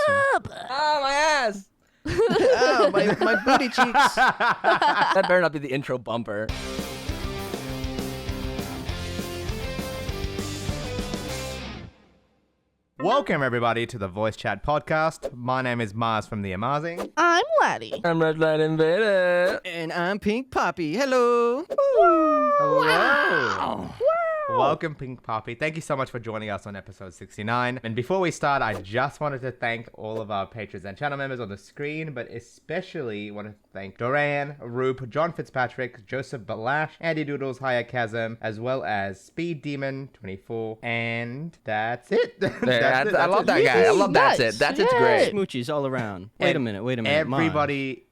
up? Ah, my ass. Oh, my booty cheeks. That better not be the intro bumper. Welcome, everybody, to the Voice Chat Podcast. My name is Mars from TheAMaazing. I'm Laddi. I'm Rushlight Invader. And I'm PinkPapi. Hello. Hello. Wow. Welcome, PinkPapi. Thank you so much for joining us on episode 69. And before we start, I just wanted to thank all of our patrons and channel members on the screen, but especially want to thank Doran, Roop, John Fitzpatrick, Joseph Balash, Andy Doodles, Hayakasim, as well as Speed Demon 24, and that's it. I love that guy. I love that's it. That's it's great. Smoochies all around. Wait a minute. Everybody,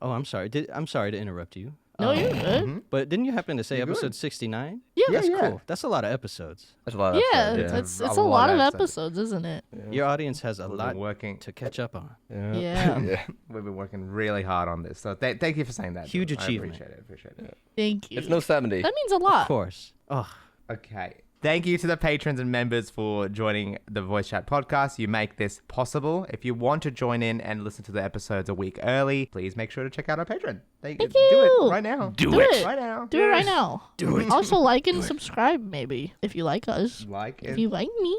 Oh, I'm sorry. I'm sorry to interrupt you. No, you're good. But didn't you happen to say You're episode good. 69? Yeah. That's cool. That's a lot of episodes. That's a lot of Yeah, episodes, it's a lot of episodes, isn't it? Your audience has a We've lot been working. to catch up on. Yeah. We've been working really hard on this. So thank you for saying that. Huge Jordan. achievement. I appreciate it. Thank you. It's no 70. That means a Of lot. course. Oh, Okay. Thank you to the patrons and members for joining the Voice Chat Podcast. You make this possible. If you want to join in and listen to the episodes a week early, please make sure to check out our Patreon. Thank Do you. it right now. Do it. Right now. Do it right now. do it. Also, like and subscribe, maybe, if you like us. Like If it. you like me.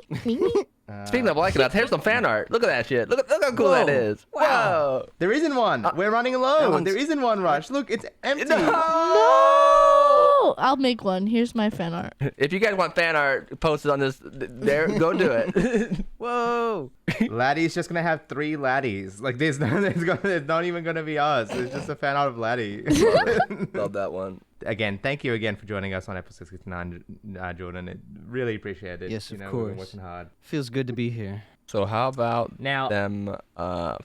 Speaking of liking us, here's some fan art. Look at that shit. Look how cool that Whoa. is. Wow. There isn't one. We're running that low. one's- There isn't one, Rush. Look, it's empty. No! I'll make one. Here's my fan art. If you guys want fan art posted on this, there, go do it. Whoa. Laddie's just gonna have 3 Laddies. Like there's not even gonna be us. It's just a fan art of Laddie. Love that one. Again, thank you again for joining us on episode 69, Jordan. Really appreciate it. Yes, of We've been course. working hard. Feels good to be here. So how about Now, them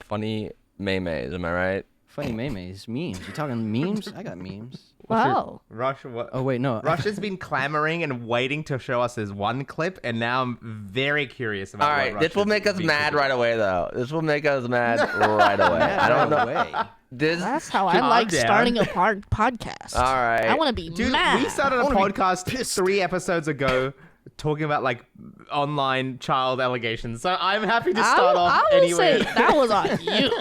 funny maymays? Am I right? Funny memes. Memes. You talking memes? I got memes. Wow. Rush, what? Oh, wait, no. Rush has been clamoring and waiting to show us this one clip, and now I'm very curious about. All what right, Rush this will is make us being mad produced. right away, though. This will make us mad right away. I don't know. Way. This. That's how I Calm like down. starting a podcast. All right. I want to be Dude, mad. we started a podcast 3 episodes ago talking about like online child allegations. So I'm happy to start off I will anyway. say that was on you.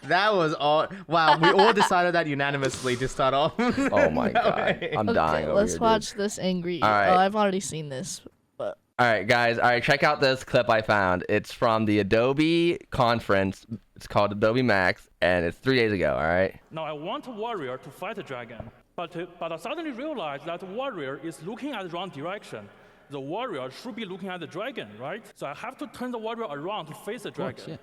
That was all. Wow, we all decided that unanimously to start off. Oh my god, I'm dying Okay, over let's here, watch this angry. All right. Oh, I've already seen this. But All right, guys. All right, check out this clip I found. It's from the Adobe conference. It's called Adobe Max, and it's 3 days ago. All right. Now I want a warrior to fight a dragon, but I suddenly realized that the warrior is looking at the wrong direction. The warrior should be looking at the dragon, right? So I have to turn the warrior around to face the dragon. yes.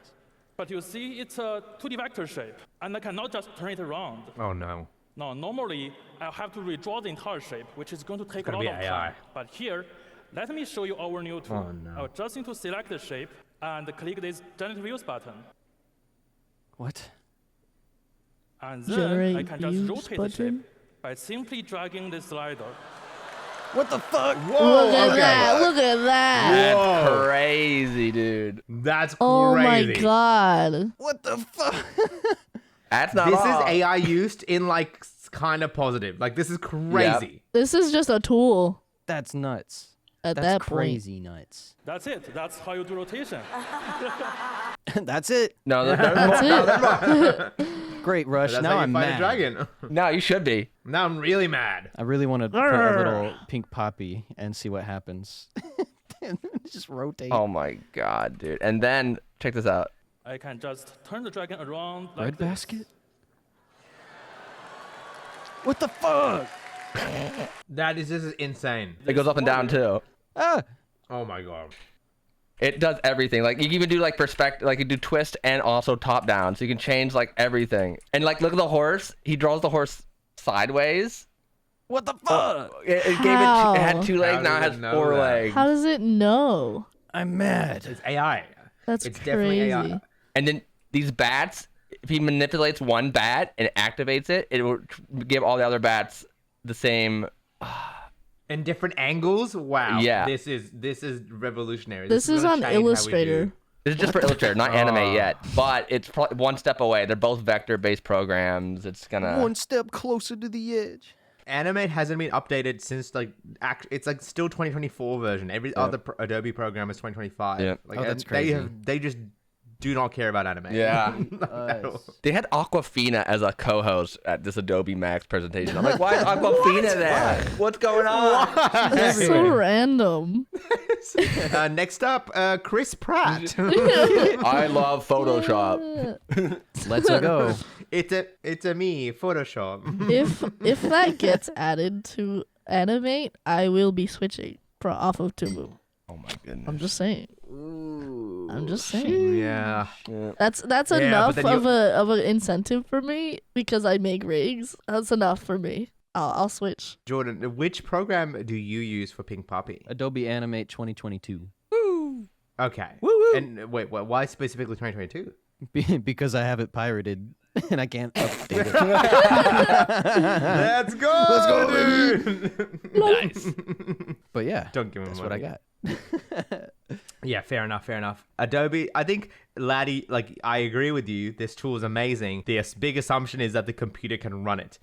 But you see, it's a 2D vector shape, and I cannot just turn it around. Oh no. Now, normally, I'll have to redraw the entire shape, which is going to take a gonna lot be of AI. time. But here, let me show you our new tool. Oh, no. I'll just need to select the shape and click this Generate Views button. What? And then Generate I can just Views rotate the button? shape by simply dragging the slider. What the fuck? Whoa. look at okay. that! Look at that! That's Whoa. crazy, dude. That's Oh crazy. my god! What the fuck? That's not This all. is AI used in like kind of positive. Like this is crazy. This is just a tool That's nuts. at That's that crazy nuts. That's it. That's how you do rotation. That's it. No, there's more. That's it. Great, Rush. That's now how you I'm fight mad. a dragon. No, you should be. Now I'm really mad. I really want to put a little PinkPapi and see what happens. Just rotate. Oh my god, dude. And then check this out. I can just turn the dragon around like Bread this. basket? What the fuck? This is insane. It goes up and down too. Ah! Oh my god. It does everything. Like you can even do like perspective, like you do twist and also top down, so you can change like everything. And like look at the horse. He draws the horse sideways. What the fuck? It had 2 legs. How Now it does has it know 4 that? legs. How does it know? I'm mad. It's AI. That's It's crazy. definitely AI. And then these bats, if he manipulates one bat and activates it, it will give all the other bats the same. And different angles. Wow. Yeah. This is revolutionary. This is gonna on change how we do- Illustrator. This is just for Illustrator, not anime yet. But it's probably one step away. They're both vector-based programs. It's gonna. One step closer to the edge. Animate hasn't been updated since like it's like still 2024 version. Every other Adobe program is 2025. Yeah. Like, Oh, that's and crazy. They just do not care about Animate. Yeah. At all. They had Aquafina as a co-host at this Adobe Max presentation. I'm like, why is Aquafina there? What's going on? That's so random. Next up, Chris Pratt. I love Photoshop. Let's go. It's a me Photoshop. If that gets added to Animate, I will be switching off of Tumu. Oh my goodness. I'm just saying. I'm just saying. Yeah. That's Yeah, enough but then of an incentive for me because I make rigs. That's enough for me. I'll switch. Jordan, which program do you use for PinkPapi? Adobe Animate 2022. Okay. And wait, why specifically 2022? Because I have it pirated and I can't update it. Let's go, dude. Nice. But yeah, Don't give me that's money. what I got. Yeah, fair enough. Adobe, I think Laddi, like, I agree with you. This tool is amazing. The big assumption is that the computer can run it.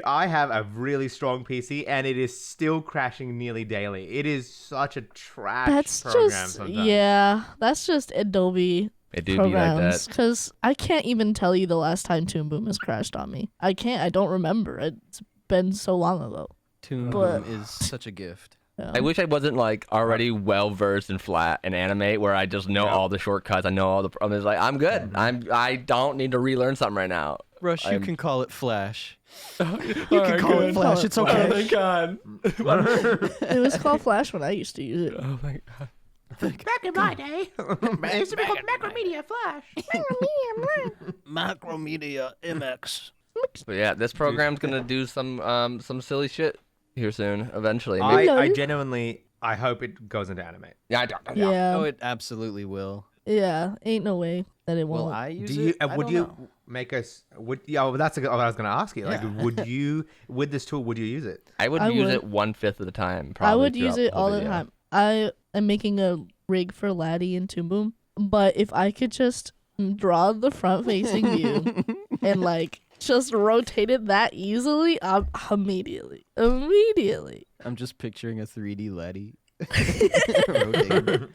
I have a really strong PC and it is still crashing nearly daily. It is such a trash That's program just sometimes. that's just Adobe It do be like programs. that. Because I can't even tell you the last time Toon Boom has crashed on me. I can't. I don't remember. It's been so long ago. Toon But- Boom is such a gift. Yeah. I wish I wasn't like already well versed in Flat and Animate, where I just know all the shortcuts. I know all the. I'm just like, I'm good. I don't need to relearn something right now. Rush, you I'm- can call it Flash. You can call it Flash. It's okay. thank God. It was called Flash when I used to use it. Oh my God. Back in my day, it used to be called Macromedia Flash. Macromedia MX. But yeah, this program's gonna do some silly shit here soon. Eventually. I genuinely, I hope it goes into Animate. Yeah, I don't. Yeah. Oh, it absolutely will. Yeah. Ain't no way that it won't. Will I use Do you? it? I Would don't you know. make us? Would yeah? Well, that's what I was going to ask you. Like, Yeah. would you with this tool? Would you use it? I would I use would. it 1/5 of the time. Probably I would use throughout it whole all the video. time. I am making a rig for Laddi and Toon Boom, but if I could just draw the front facing view and like just rotate it that easily, immediately. I'm just picturing a 3D Laddi. Rotating.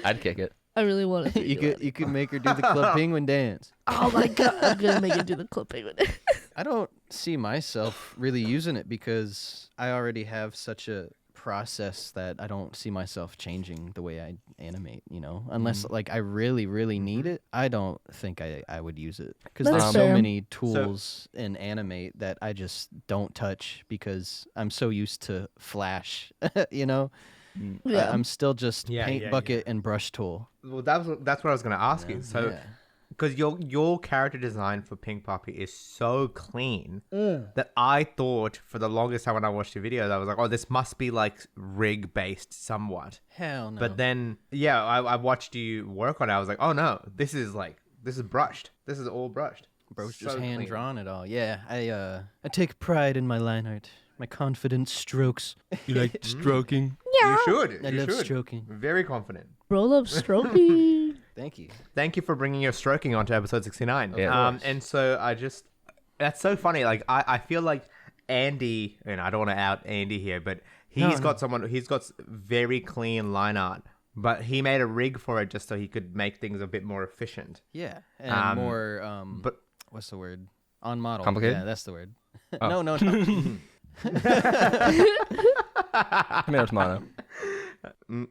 I'd kick it. I really want to. You could make her do the Club Penguin dance. Oh my god! I'm gonna make it do the clipping with it. I don't see myself really using it because I already have such a process that I don't see myself changing the way I animate, unless like I really, really need it. I don't think I would use it because That's there's so fair. many tools in Animate that I just don't touch because I'm so used to Flash, Yeah. I'm still just Yeah, paint yeah, bucket and brush tool. Well, that's what I was going to ask you. So, Yeah. because your character design for PinkPapi is so clean that I thought for the longest time when I watched your videos, I was like, oh, this must be like rig based somewhat. Hell no. But then, yeah, I watched you work on it. I was like, oh no, this is brushed. This is all brushed. Bro's So just hand clean. drawn it all. Yeah, I take pride in my line art. My confident strokes. You like stroking? You should. I You love should. stroking. Very confident. Roll up strokey. Thank you. Thank you for bringing your stroking onto episode 69. Yeah. And so that's so funny. Like I feel like Andy, and I don't want to out Andy here, but he's got very clean line art, but he made a rig for it just so he could make things a bit more efficient. Yeah, and more. but- what's the word? On model. Complicated? Yeah, that's the word. Oh. No. Tomatoes mono.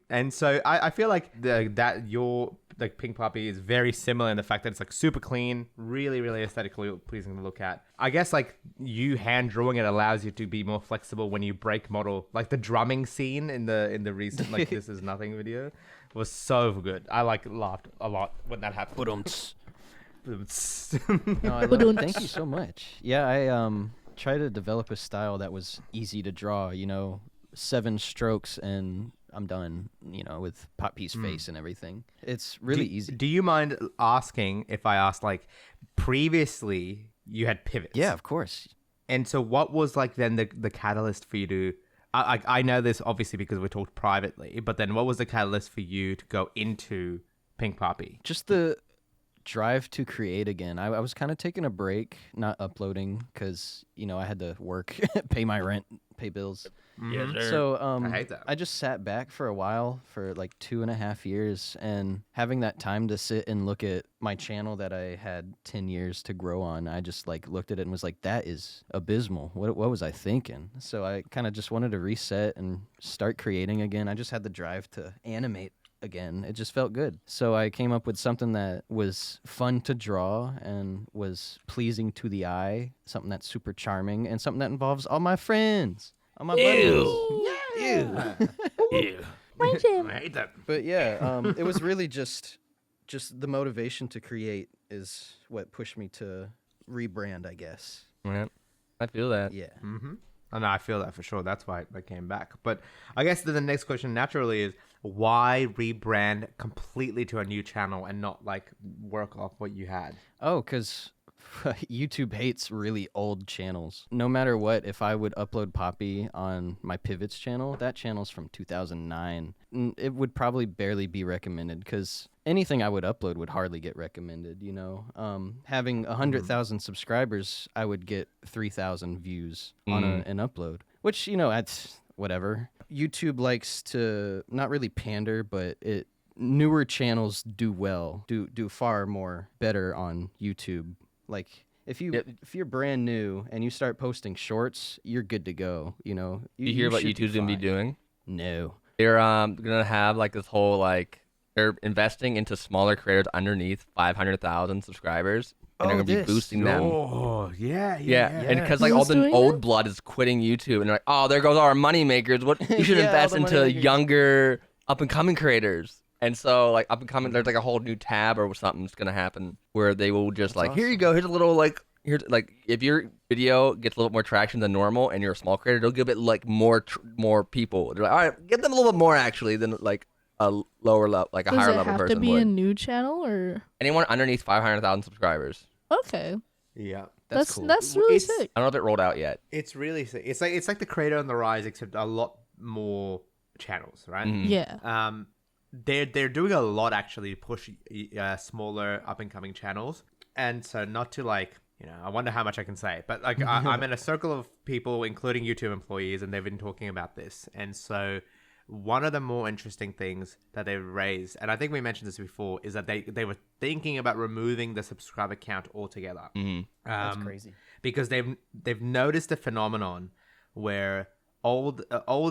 And so I feel like that your like PinkPapi is very similar in the fact that it's like super clean, really, really aesthetically pleasing to look at. I guess like you hand drawing it allows you to be more flexible when you break model. Like the drumming scene in the recent like This Is Nothing video was so good. I laughed a lot when that happened. No, I love it. Thank you so much. Yeah, I try to develop a style that was easy to draw. 7 strokes and I'm done. With Poppy's face and everything. It's really easy. Do you mind asking if I asked like previously you had pivots? Yeah, of course. And so what was like then the catalyst for you to I know this obviously because we talked privately, but then what was the catalyst for you to go into PinkPapi? Just the drive to create again. I was kind of taking a break, not uploading, because I had to work, pay my rent, pay bills. Yes, sir. So I hate that. I just sat back for a while, for like 2.5 years, and having that time to sit and look at my channel that I had 10 years to grow on, I just like looked at it and was like, that is abysmal. What was I thinking? So I kind of just wanted to reset and start creating again. I just had the drive to animate again. It just felt good. So I came up with something that was fun to draw and was pleasing to the eye, something that's super charming, and something that involves all my friends. All my buddies. Ew. I hate that. But yeah, it was really just the motivation to create is what pushed me to rebrand, I guess. Yeah, I feel that. Yeah. Oh, no, I feel that for sure. That's why I came back. But I guess the next question naturally is, why rebrand completely to a new channel and not like work off what you had? Oh, because YouTube hates really old channels. No matter what, if I would upload Papi on my Pivots channel, that channel's from 2009. It would probably barely be recommended because anything I would upload would hardly get recommended, Having 100,000 subscribers, I would get 3,000 views on an upload, which, that's whatever. YouTube likes to not really pander, but newer channels do well, do far more better on YouTube. Like if you're brand new and you start posting shorts, you're good to go. You hear what should be YouTube's gonna be fine. doing? No. They're gonna have like this whole they're investing into smaller creators underneath 500,000 subscribers, and they're gonna be boosting them. Oh, yeah. And because like Who's all the doing old that? blood is quitting YouTube, and they're like, oh, there goes our money makers. What you should Yeah, all invest the into moneymakers. younger up and coming creators. And so like up and coming, there's like a whole new tab or something that's gonna happen where they will just That's here you awesome. go, here's a little here's if your video gets a little more traction than normal and you're a small creator, they'll give it like more people. They're like, all right, give them a little bit more actually than like a lower level, like a Does higher it level have person to be would. a new channel or? Anyone underneath 500,000 subscribers. Okay, Yeah. That's cool. that's really It's- sick. I don't know if it rolled out yet. It's really sick. It's like the creator on the rise, except a lot more channels, right? Mhm. Yeah. They're doing a lot actually to push smaller up and coming channels, and so not to I wonder how much I can say, but I'm in a circle of people, including YouTube employees, and they've been talking about this, and so one of the more interesting things that they've raised, and I think we mentioned this before, is that they were thinking about removing the subscriber count altogether. That's crazy. Because they've noticed a phenomenon where old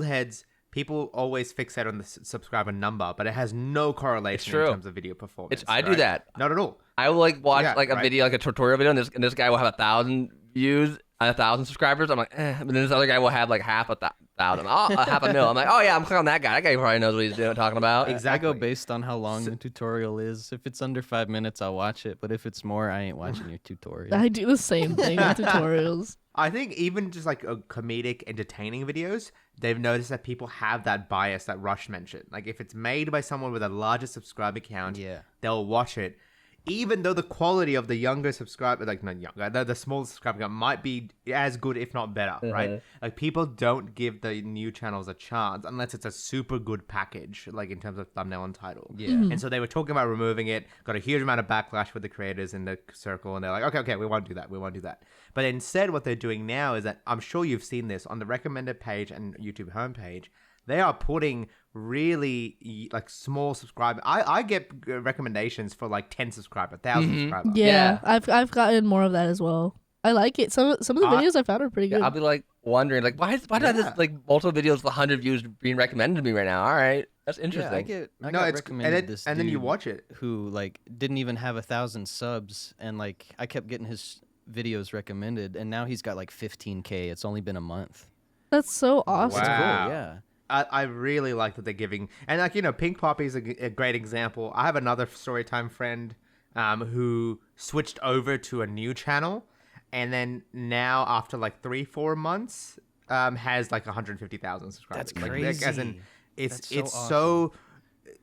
heads, people always fixate on the subscriber number, but it has no correlation in true. terms of video performance. I do right? that. Not at all. I will watch Yeah, a right. video, like a tutorial video, and this guy will have 1,000 views and 1,000 subscribers. I'm like, eh. But then this other guy will have like half a thousand, half a mil. I'm like, oh yeah, I'm clicking on that guy. That guy probably knows what he's talking about. Exactly. I go based on how long the tutorial is. If it's under 5 minutes, I'll watch it. But if it's more, I ain't watching your tutorial. I do the same thing with tutorials. I think even just like comedic, entertaining videos, they've noticed that people have that bias that Rush mentioned. Like if it's made by someone with a larger subscriber count, Yeah. they'll watch it. Even though the quality of the younger subscriber, like not younger, the small subscriber count might be as good, if not better, right? Like people don't give the new channels a chance unless it's a super good package, like in terms of thumbnail and title. Yeah. And so they were talking about removing it, got a huge amount of backlash with the creators in the circle, and they're like, okay, we won't do that. But instead, what they're doing now is that, I'm sure you've seen this on the recommended page and YouTube homepage, they are putting really small subscriber. I get recommendations for 10 subscriber, 1,000 subscriber. Yeah, I've gotten more of that as well. I like it. Some of the videos I found are pretty good. I'll be wondering why do I have this multiple videos with 100 views being recommended to me right now? All right, that's interesting. Yeah, I No, got it's recommended this and then you dude watch it. who didn't even have 1,000 subs, and I kept getting his videos recommended, and now he's got 15K. It's only been a month. That's so awesome. It's Wow. cool, yeah. I really like that they're giving, and PinkPapi is a great example. I have another Storytime friend who switched over to a new channel, and then now after 3-4 months has 150,000 subscribers. That's As in, crazy. it's That's so so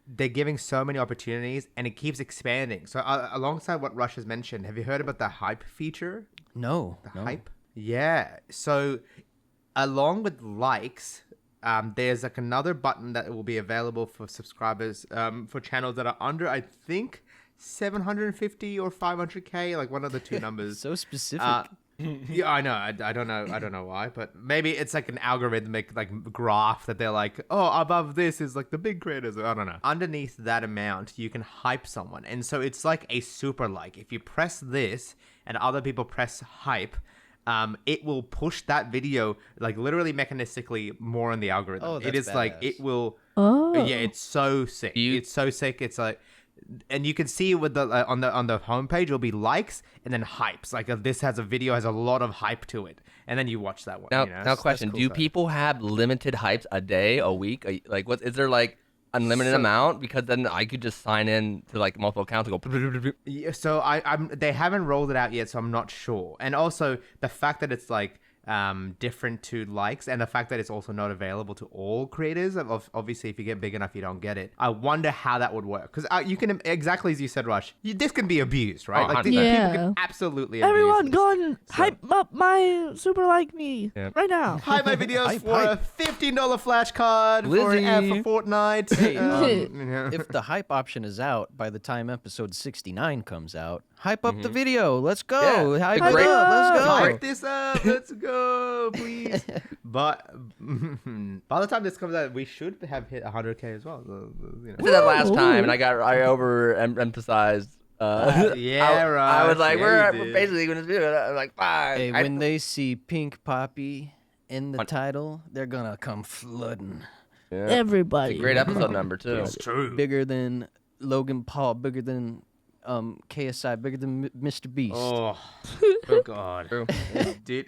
they're giving so many opportunities, and it keeps expanding. So alongside what Rush has mentioned, have you heard about the hype feature? No. The hype? Yeah. So along with likes, there's another button that will be available for subscribers for channels that are under, I think, 750 or 500k, like one of the two numbers. So specific. Yeah, I know. I don't know. I don't know why, but maybe it's like an algorithmic like graph that they're like, oh, above this is like the big creators. I don't know. Underneath that amount, you can hype someone, and so it's like a super like. If you press this and other people press hype, it will push that video like literally mechanistically more on the algorithm. Oh, it that's is like badass. it will. Oh. Yeah, it's so sick. It's so sick. It's like. And you can see with the on the homepage, it'll be likes and then hypes. Like this has a lot of hype to it, and then you watch that one. Now, you know? now, question: That's cool do stuff. people have limited hypes a day, a week? Like, what is there like unlimited So- amount? Because then I could just sign in to like multiple accounts and go. Yeah, so they haven't rolled it out yet, so I'm not sure. And also the fact that it's like different to likes, and the fact that it's also not available to all creators. Obviously, if you get big enough, you don't get it. I wonder how that would work, because you can exactly as you said, Rush. This can be abused, right? Oh, Like 100%. people Yeah. can absolutely abuse Everyone, this. go and hype up my super like me right now. Hype my videos Hype, for a $15 flashcard Lizzie. for Fortnite. Hey, you know. if the hype option is out by the time episode 69 comes out, hype up the video. Let's go. Yeah, Hype the it great- up. Let's go. Hype this up. Let's go, please. But by the time this comes out, we should have hit 100k as well. You I did that last Ooh. time, and I overemphasized. yeah, right. I was like, Yeah, we're you did. basically going to do it. I'm like, fine. Hey, when they see PinkPapi in the title, they're gonna come flooding. Everybody. Great episode number too. True. Bigger than Logan Paul, bigger than KSI, bigger than Mr. Beast. Oh God. True. Dude,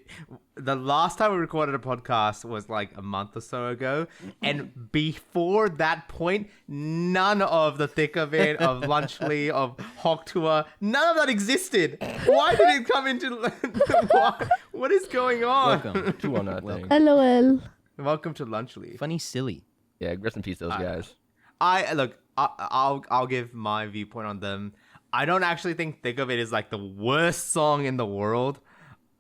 the last time we recorded a podcast was like a month or so ago, and before that point, none of the thick of it, of Lunchly, of Hawk Tour, none of that existed. Why did it come into? What is going on? Welcome. Two on that thing. LOL. Welcome to Lunchly. Funny, silly. Yeah, rest in peace, those guys. I'll give my viewpoint on them. I don't actually think Thick of It is like the worst song in the world.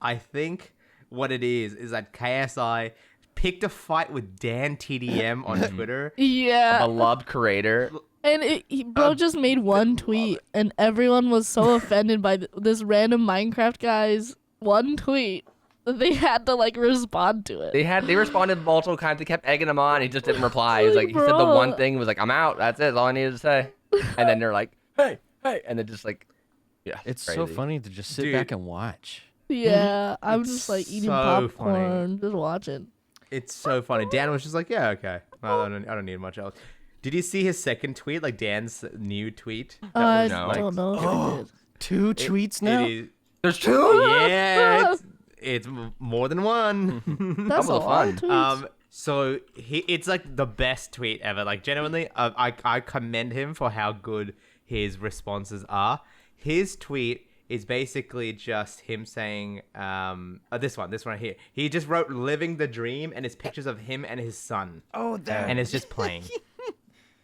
I think what it is that KSI picked a fight with Dan TDM on Twitter. Yeah. Beloved creator. And bro just made one tweet, and everyone was so offended by this random Minecraft guy's one tweet that they had to like respond to it. They responded multiple times. They kept egging him on. He just didn't reply. He was like, he said the Bro. one thing. He was like, I'm out. That's it. That's all I needed to say. And then they're like, hey, and then just like, yeah. It's crazy. so funny to just sit Dude. back and watch. Yeah, I'm It's just like eating so popcorn, just watching. It's so funny. Dan was just like, yeah, okay. I don't need much else. Did you see his second tweet, like Dan's new tweet? I was, no. like, don't know if I did. 2 tweets now. It is, There's two. yeah, it's more than one. That's a Double the lot of fun. tweets. So it's like the best tweet ever. Like genuinely, I commend him for how good his responses are. His tweet is basically just him saying, this one right here. He just wrote "Living the Dream" and it's pictures of him and his son, Oh, that. and it's just playing.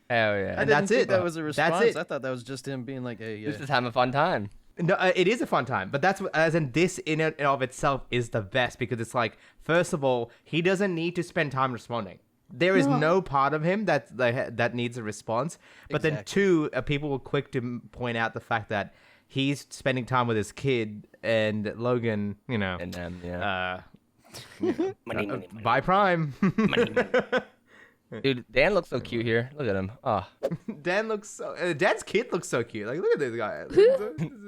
Hell yeah. And I that's didn't think it. that was a That's response. it. I thought that was just him being like, hey, Just having a fun time. No, it is a fun time, but that's as in this in and of itself is the best because it's like, first of all, he doesn't need to spend time responding. There is no part of him that needs a response. But then two, people were quick to point out the fact that he's spending time with his kid and Logan, you know, And then, yeah. money. Buy Prime. Dude, Dan looks so cute here. Look at him. Oh. Dan's kid looks so cute. Like, look at this guy.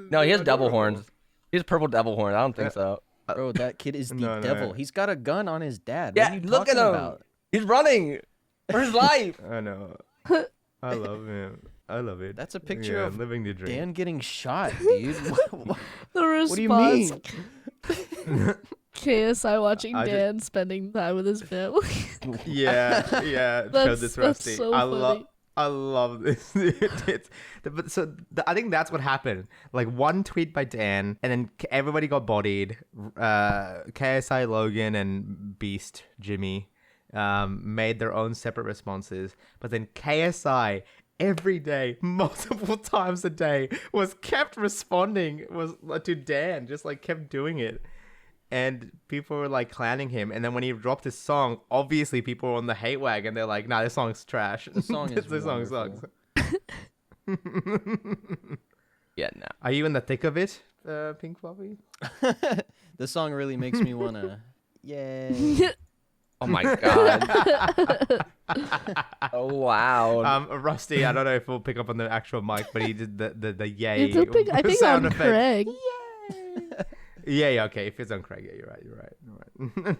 No, he has devil horns. He has purple devil horns. I don't think so. bro, that kid is the No, no. devil. He's got a gun on his dad. Yeah, what are you look at talking him. about? He's running for his life. I know. I love him. I love it. That's a picture Yeah, of living the dream. Dan getting shot, dude. The response. What do you mean? KSI watching I just- Dan spending time with his family. Yeah, showed That's- this that's Rusty. so I love this. I think that's what happened. Like one tweet by Dan, and then everybody got bodied. KSI Logan and Beast Jimmy made their own separate responses, but then KSI every day, multiple times a day, was kept responding to Dan, just like kept doing it. And people were like clowning him. And then when he dropped his song, obviously people were on the hate wagon. They're like, nah, this song's trash. The song is This song sucks. wonderful. Yeah, no. Are you in the thick of it, PinkPapi? The song really makes me wanna. Yay! Oh my god. Oh wow. Rusty, I don't know if we'll pick up on the actual mic, but he did the yay It's a thing, I think sound on effect. Craig. Yeah, okay. If it's on Craig, yeah, you're right.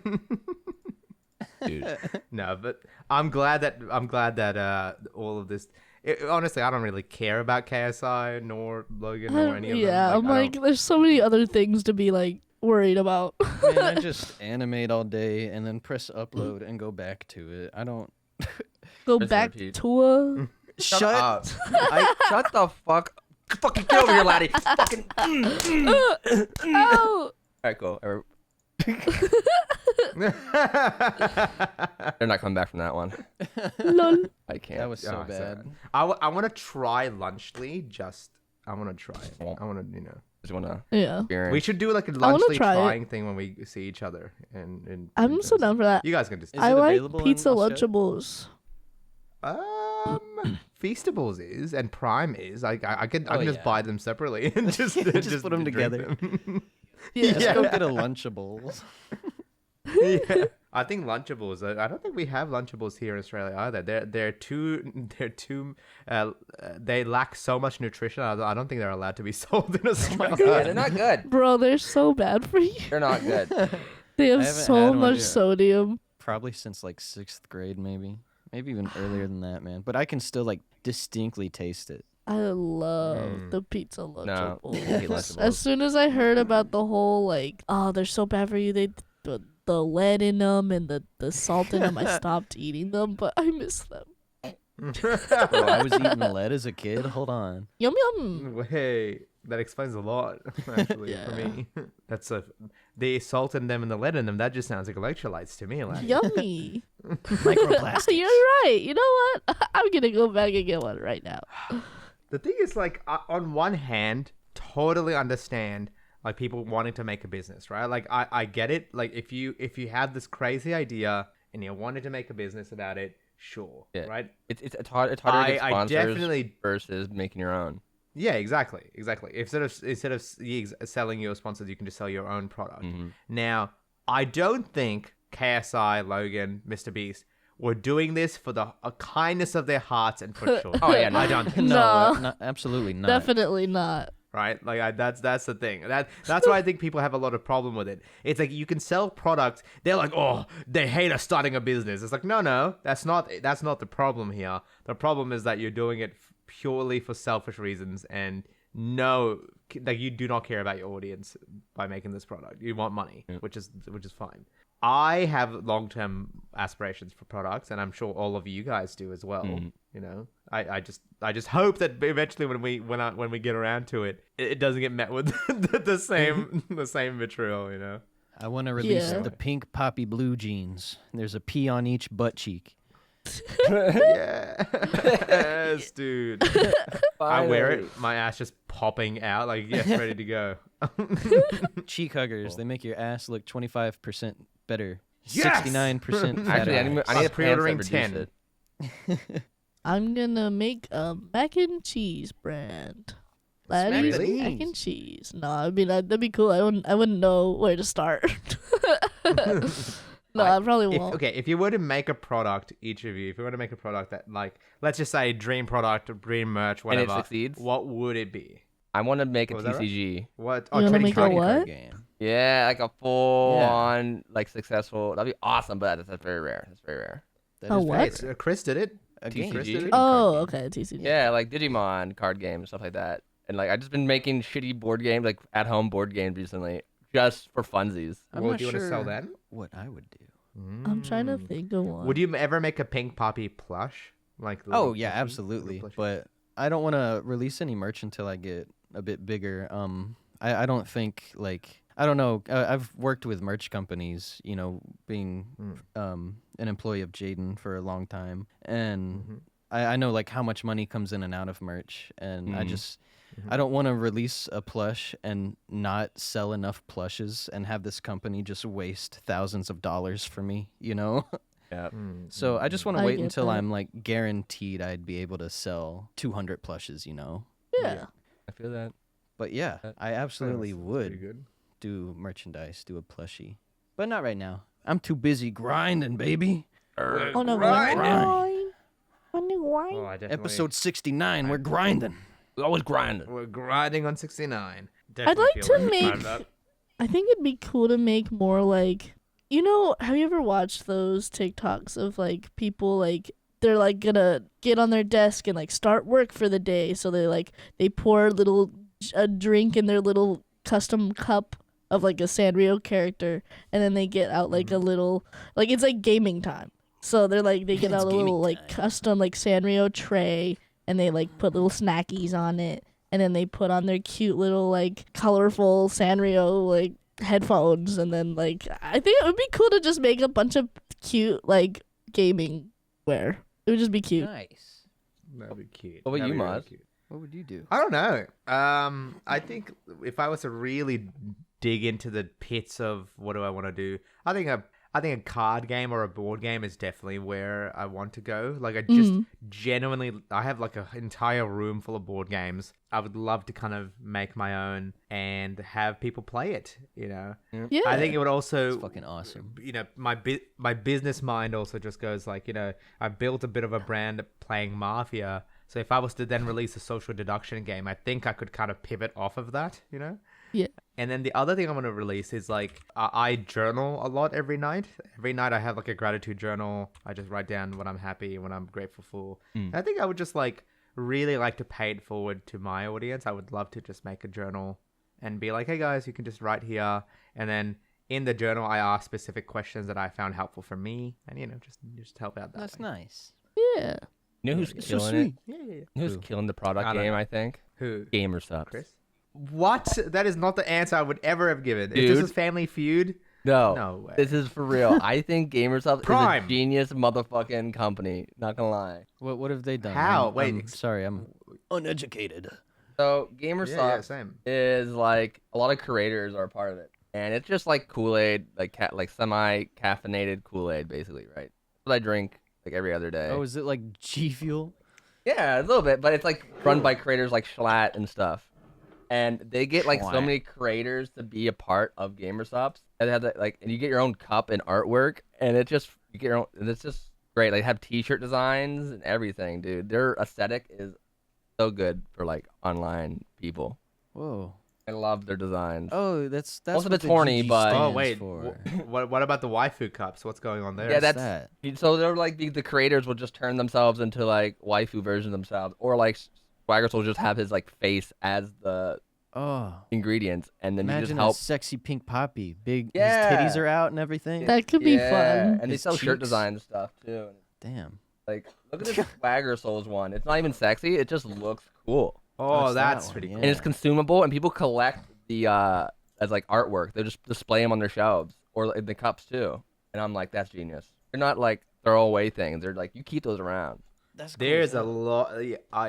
Dude. No, but I'm glad that all of this. Honestly, I don't really care about KSI nor Logan or any of them. Yeah, I'm I like, don't- there's so many other things to be like worried about. Man, I just animate all day and then press upload and go back to it. I don't. Go Press back repeat. to a. Shut up. Shut the fuck. Fucking get over here, laddie. Fucking. Oh! Alright, go. They're not coming back from that one. Lol. I can't. That was so Oh, sorry. bad. I want to try Lunchly. I want to try it. I want to, Just wanna Yeah. experience. We should do like a I wanna Lunchly try it. trying thing when we see each other. And I'm so down for that. You guys can just. Is I it like available in pizza Australia? Lunchables. Feastables is and Prime is. I can Oh, just yeah. buy them separately and just Just put 'em drink together. them. Yeah. Let's go get a Lunchables. Yeah. I think Lunchables. I don't think we have Lunchables here in Australia either. They're too. They lack so much nutrition. I don't think they're allowed to be sold in Australia. Yeah, they're not good. Bro, they're so bad for you. They're not good. They have haven't so had one much yet. sodium. Probably since like 6th grade, maybe even earlier than that, man. But I can still like distinctly taste it. I love the pizza Lunchables. I hate Lunchables. As soon as I heard about the whole like, oh, they're so bad for you, they put the lead in them and the salt in them, I stopped eating them, but I miss them. Bro, I was eating lead as a kid. Hold on. Yum yum. Hey, that explains a lot, actually, for me. That's the salt in them and the lead in them. That just sounds like electrolytes to me. Like. Yummy. Microplastics. You're right. You know what? I'm gonna go back and get one right now. The thing is, like, on one hand, totally understand like people wanting to make a business, right? Like, I get it. Like, if you have this crazy idea and you wanted to make a business about it, sure, Yeah. right? It's harder to get I sponsors definitely- versus making your own. Yeah, exactly. Instead of selling your sponsors, you can just sell your own product. Mm-hmm. Now, I don't think KSI, Logan, Mr. Beast were doing this for the kindness of their hearts and for children. Oh, yeah, no. I don't. No. Absolutely not. Definitely not. Right, like that's the thing. That's why I think people have a lot of problem with it. It's like you can sell products. They're like, oh, they hate us starting a business. It's like, no, that's not the problem here. The problem is that you're doing it purely for selfish reasons, and like you do not care about your audience by making this product. You want money, which is fine. I have long-term aspirations for products, and I'm sure all of you guys do as well. You know, I just hope that eventually when we get around to it, it doesn't get met with the same vitriol. You know. I want to release Yeah. the PinkPapi blue jeans. There's a pea on each butt cheek. Yes, dude. I wear it. Finally. My ass just popping out, like yes, ready to go. Cheek huggers. They make your ass look 25% better. Yes! 69% fatter. Actually, I need I'm a pre-ordering pants that 10. reduce it. I'm gonna make a mac and cheese brand. Laddie's Really? mac and cheese. No, I mean that'd be cool. I wouldn't know where to start. No, I probably won't. If you were to make a product, each of you, if you were to make a product that, like, let's just say dream product, dream merch, And it whatever, succeeds? what would it be? I want to make a Was that right? TCG. What? You wanna trading make a card game. what? Card game. Yeah, like a full-on, like successful. That'd be awesome, but that's very rare. That's very rare. That A is what? very Hey, rare. Chris did it. A Team game. Chris did it. Trading Oh, card game. okay, TCG. Yeah, like Digimon card games, stuff like that. And like I just been making shitty board games, like at-home board games recently, just for funsies. I'm What not do you want to sell sure then? what I would do. I'm trying to think of one. Would you ever make a PinkPapi plush? Like the Oh little yeah, plushie? absolutely. Little plushie? But I don't want to release any merch until I get a bit bigger. I don't think like I don't know. I've worked with merch companies, you know, being an employee of Jaden for a long time, and I know like how much money comes in and out of merch, and I don't want to release a plush and not sell enough plushes and have this company just waste thousands of dollars for me, you know? Yeah. So I just want to I wait get until that. I'm like guaranteed I'd be able to sell 200 plushes, you know? Yeah. I feel that. But yeah, I absolutely Pretty would good. do merchandise, do a plushie, but not right now. I'm too busy grinding, baby. Oh no, Grinding. why? Oh, I definitely. Episode 69, we're grinding. We're always grinding. We're grinding on 69. I'd like to make. I think it'd be cool to make more like, have you ever watched those TikToks of like people like they're like gonna get on their desk and like start work for the day, so they pour a drink in their little custom cup of like a Sanrio character, and then they get out like a little like it's like gaming time. So they get out a little like custom like Sanrio tray, and they like put little snackies on it. And then they put on their cute little, like, colorful Sanrio, like, headphones. And then, like, I think it would be cool to just make a bunch of cute, like, gaming wear. It would just be cute. Nice. That'd be cute. What about That'd you, be really Maz? cute. What would you do? I don't know. I think if I was to really dig into the pits of what do I want to do, I think a card game or a board game is definitely where I want to go. Like I just genuinely, I have like an entire room full of board games. I would love to kind of make my own and have people play it. Yeah. I think it would also It's fucking awesome. my business mind also just goes like, I built a bit of a brand playing Mafia. So if I was to then release a social deduction game, I think I could kind of pivot off of that, Yeah. And then the other thing I'm going to release is like, I journal a lot every night. Every night I have like a gratitude journal. I just write down what I'm happy and what I'm grateful for. And I think I would just like really like to pay it forward to my audience. I would love to just make a journal and be like, hey guys, you can just write here. And then in the journal, I ask specific questions that I found helpful for me and, just help out that That's way. nice. Yeah. You know who's So killing it? Yeah. You know who's killing the product I don't game, know. I think? Who? Gamer Supps. Chris? What? That is not the answer I would ever have given. If this Dude. was Family Feud, No. No way. This is for real. I think Gamer Supps is Prime. a genius motherfucking company. Not gonna lie. What have they done? How? I'm Wait, sorry, I'm uneducated. So Gamer yeah, Supps same. is like a lot of creators are a part of it, and it's just like Kool-Aid, like semi-caffeinated Kool-Aid, basically, right? That's what I drink like every other day. Oh, is it like G Fuel? Yeah, a little bit, but it's like run by creators like Schlatt and stuff, and they get like so Schlatt. many creators to be a part of Gamer Supps, and they have that, like, and you get your own cup and artwork, and it just you get your own, and it's just great. Like, they have T-shirt designs and everything, dude. Their aesthetic is so good for like online people. Whoa. I love their designs. Oh, that's Most of what it's the horny, GG but- Oh stands wait, for. what about the waifu cups? What's going on there? Yeah, What's that's that? so they're like the creators will just turn themselves into like waifu versions of themselves, or like Swagger will just have his like face as the Oh, ingredients, and then you just imagine a help. sexy PinkPapi. Big, Yeah. his titties are out and everything. That could be fun. And they His sell shirt cheeks. design stuff too. Damn. Like, look at this Swagger Souls one. It's not even sexy. It just looks cool, Oh, That's that that's one, pretty yeah. cool. and it's consumable. And people collect the as like artwork. They just display them on their shelves or in the cups too. And I'm like, that's genius. They're not like throwaway things. They're like, you keep those around. That's cool There's as a hell. lot.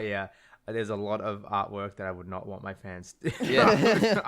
Yeah. There's a lot of artwork that I would not want my fans. Yeah.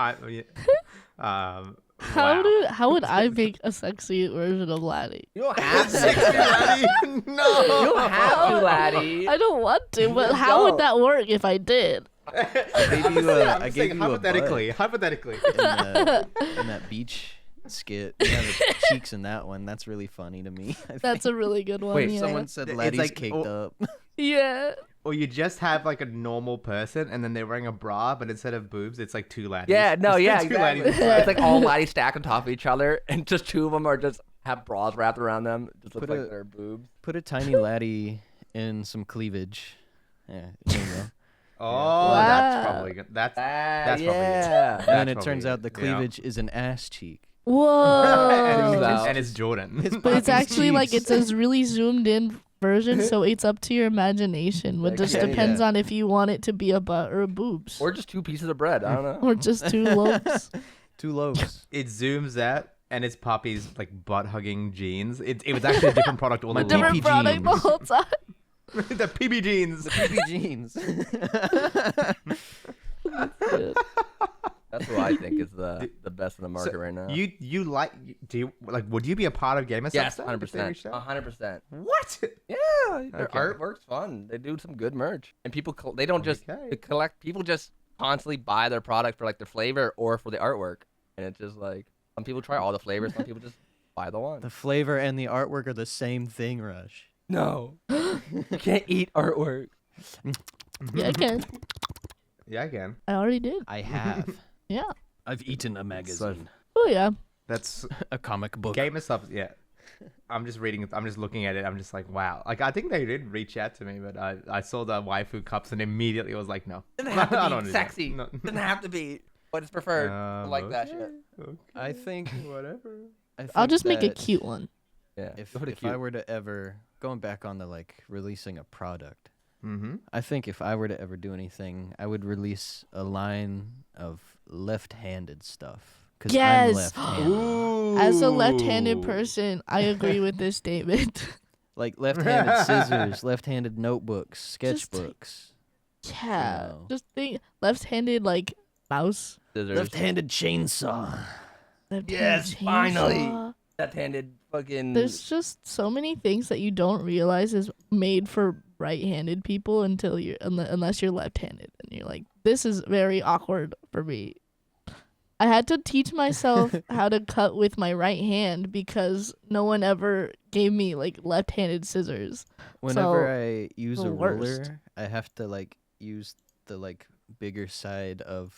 Wow. How would I make a sexy version of Laddi? You don't have to. No. You don't have to, laddie. I don't want to, but You how don't. would that work if I did? I gave you a, I'm I saying gave you hypothetically. a Hypothetically. butt in that beach skit. You have the cheeks in that one. That's really funny to me. I That's think. a really good one. Wait, yeah. Someone said It's Laddie's like- caked oh. up. Yeah. Or you just have like a normal person and then they're wearing a bra, but instead of boobs, it's like two laddies. Yeah, no, It's yeah, two exactly. laddies. It's like all laddie stacked on top of each other, and just two of them are just have bras wrapped around them. Just look Put like a- their boobs. Put a tiny laddie in some cleavage. Yeah, there you go. Oh, Wow. that's probably good. That's probably it. yeah. And then it That's turns probably out the it, yeah. cleavage is an ass cheek. Whoa. and it's Jordan. But it's Poppy's actually like cheeks. it's a really zoomed in version, so it's up to your imagination. It just Yeah, depends yeah. on if you want it to be a butt or a boobs. Or just two pieces of bread. I don't know. Or just two lobes. 2 loaves. It zooms out and it's Poppy's like butt hugging jeans. It was actually a different product all My along. Different PP product the jeans. whole time. The PB jeans. PP jeans. That's what I think is the best in the market So right now. You like? Do you like? Would you be a part of Gamer Yes, Subs? 100%. 100%. What? Yeah, their Okay. artwork's fun. They do some good merch, and people they don't just Okay. they collect. People just constantly buy their product for like the flavor or for the artwork, and it's just like some people try all the flavors, some people just buy the one. The flavor and the artwork are the same thing, Rush. No, you can't eat artwork. Yeah, I can. Yeah, I can. I already did. I have. Yeah. I've eaten a magazine. Oh yeah. That's A comic book. Gamer Supps. Yeah. I'm just reading it. I'm just looking at it. I'm just like, wow. Like, I think they did reach out to me, but I saw the waifu cups and immediately was like, no. Doesn't have I to don't be do sexy. that. No. Doesn't have to be. But it's preferred. I like that shit. Okay. I think. Whatever. I'll just make a that cute one. Yeah. If Put it I cute. were to ever going back on the like releasing a product, Mm-hmm. I think if I were to ever do anything, I would release a line of left-handed stuff. Because I'm Yes. left-handed. As a left-handed person, I agree with this statement. Like left-handed scissors, left-handed notebooks, Just sketchbooks. Yeah. No. Just think left-handed like mouse. Scissors. Left-handed chainsaw. Left-handed Yes, finally. chainsaw. Left-handed fucking. There's just so many things that you don't realize is made for right-handed people until you unless you're left-handed, and you're like, this is very awkward for me. I had to teach myself how to cut with my right hand because no one ever gave me like left-handed scissors. Whenever So, I use the a worst. ruler, I have to like use the like bigger side of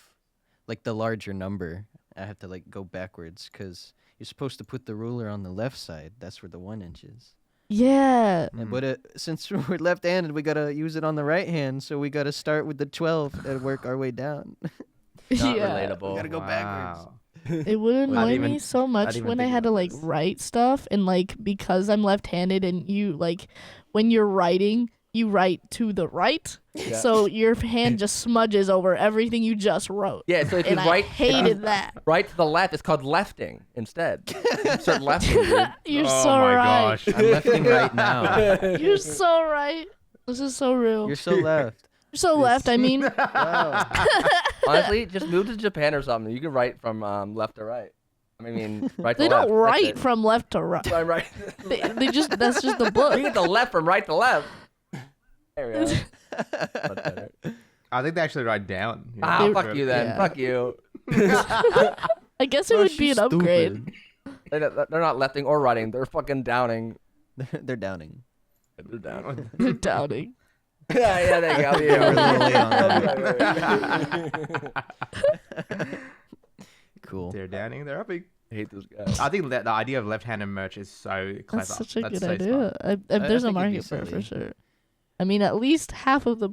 like the larger number. I have to like go backwards because you're supposed to put the ruler on the left side. That's where the 1 inch is. Yeah. And but since we're left-handed, we gotta use it on the right hand. So we gotta start with the 12 and work our way down. Not Yeah. relatable. Gotta go backwards. It would Well, I annoy didn't me even- so much even when I think had to about like this. write stuff, and like because I'm left-handed and you like when you're writing you write to the right, Yeah. so your hand just smudges over everything you just wrote. Yeah, so if you And I write hated that. right to the left, it's called lefting instead. You start lefting, dude. You're Oh so my right. gosh. I'm lefting right now. You're so right. This is so real. You're so left. You're so left. I mean, Wow. Honestly, just move to Japan or something. You can write from left to right. I mean, right to they left. don't That's write it. from left to right. I'm right. They just that's just the You book. get the left from right to left. There we go. That's better. I think they actually write down. you know, Ah, They- fuck you then. Yeah. Fuck you. I guess it would be an upgrade. They're not lefting or writing. They're fucking downing. They're downing. They're down. Doubting. Yeah, there you go. Yeah, we're a little late on Cool. They're downing. They're upping. I hate this guy. I think that the idea of left-handed merch is so clever. That's such a good so idea. smart. There's a think it'd be market for it for silly. sure. I mean, at least half of the.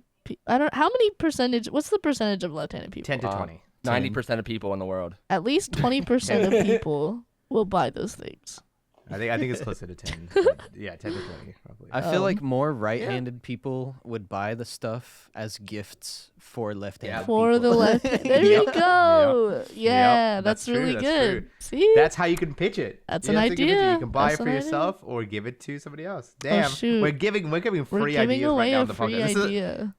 I don't. How many percentage? What's the percentage of left-handed people? 10 to Uh, 20. 90% of people in the world. At least 20% of people will buy those things. I think it's closer to 10. but yeah, 10 to 20 probably. I feel like Um, more right-handed people would buy the stuff as gifts for left-handed For the people. left. There you Yep. go. Yeah, Yep. that's That's true, really that's good. true. See? That's how you can pitch it. That's You an have to give it to- idea. You can buy That's it for an idea. yourself or give it to somebody else. Damn, shoot. we're giving We're free giving ideas away right now a on the free podcast. idea.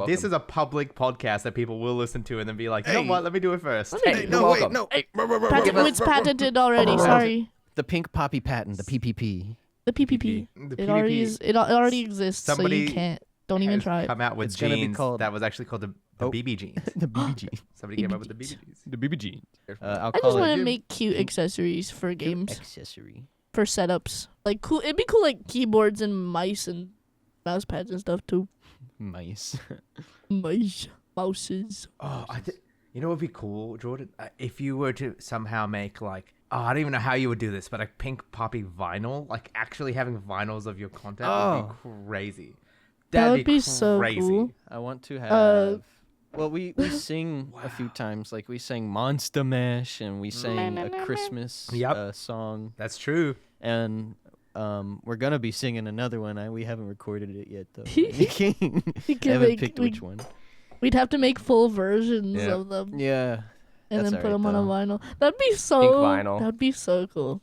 This is a public podcast that people will listen to and then be like, you know Hey. what? Let me do it first. Hey, you're welcome. Hey, It's patented already. Sorry. the PinkPapi patent, the PPP. The PPP. The It already is. It already exists, so Somebody you can't. Don't even has try it. Come out with It's gonna be jeans called- that was actually called the Oh. BB jeans. the BBG. Somebody came up with the BB jeans. The BBG. I'll I just call want it to make cute accessories for cute games, accessory. for setups. Like cool. It'd be cool, like keyboards and mice and mouse pads and stuff too. Mice. Mouses. Oh, you know what would be cool, Jordan? If you were to somehow make like, I don't even know how you would do this, but a PinkPapi vinyl, like actually having vinyls of your content would be crazy. That That'd would be so crazy. cool. I want to have. Well, we sing a few times. Like we sang Monster Mash and we sang a Christmas Yep. song. That's true. And we're gonna be singing another one. We haven't recorded it yet though. We I can haven't make- picked we- which one. We'd have to make full versions Yeah. of them Yeah. and that's then put alright, them on a though. vinyl. That'd be so. Pink vinyl. That'd be so cool.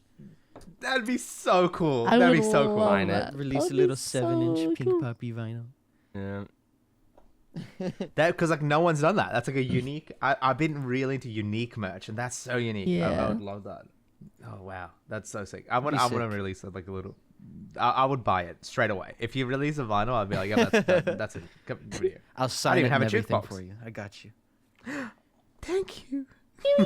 That'd be so cool. I That'd would be so cool. love Line it. that. Release That'd a be little so 7-inch cool. PinkPapi vinyl. Yeah. That because like no one's done that. That's like a unique. I've been really into unique merch, and that's so unique. I Yeah. would love that. Oh wow, that's so sick. I want Be to sick. release like a little. I would buy it straight away. If you release a vinyl, I'd be like, yeah, that's it. Come over here. I'll sign even it have and a everything jukebox. for you. I got you. Thank you.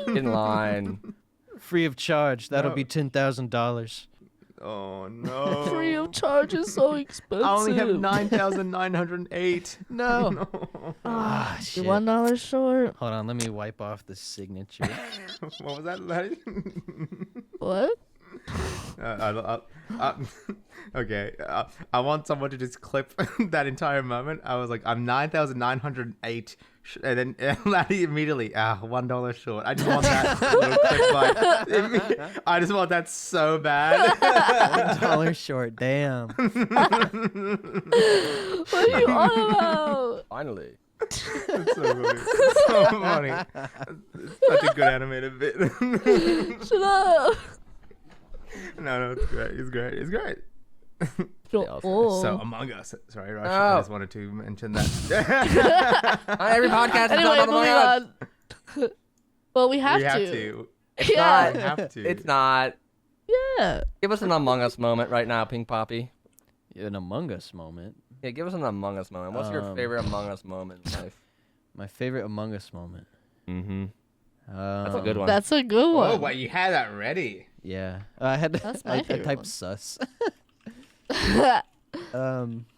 In line. Free of charge. That'll No. be $10,000. Oh no. Free of charge is so expensive. I only have 9,908. No. No. Ah, You're shit. $1 short. Hold on, let me wipe off the signature. What was that, Laddi? What? Okay. I want someone to just clip that entire moment. I was like, I'm 9,908. And then Laddi immediately, $1 short. I just want that little clip. I just want that so bad. $1 short. Damn. What are you on about? Finally. It's so funny. So funny. It's such a good animated bit. Shut up. No, it's great. It's great. It's great. Oh. So Among Us. Sorry, Rush. Oh. I just wanted to mention that. Every podcast is Anyway, talking about Among Us. moving on. Well, we have we have to. to. It's Yeah. not. We have to. It's not. Yeah. Give us an Among Us moment right now, PinkPapi. An Among Us moment. Yeah, give us an Among Us moment. What's your favorite Among Us moment in life? My favorite Among Us moment. Mm-hmm. That's a good one. That's a good Oh, one. wait, you had that ready. Yeah. I had to, That's my I favorite typed one. sus.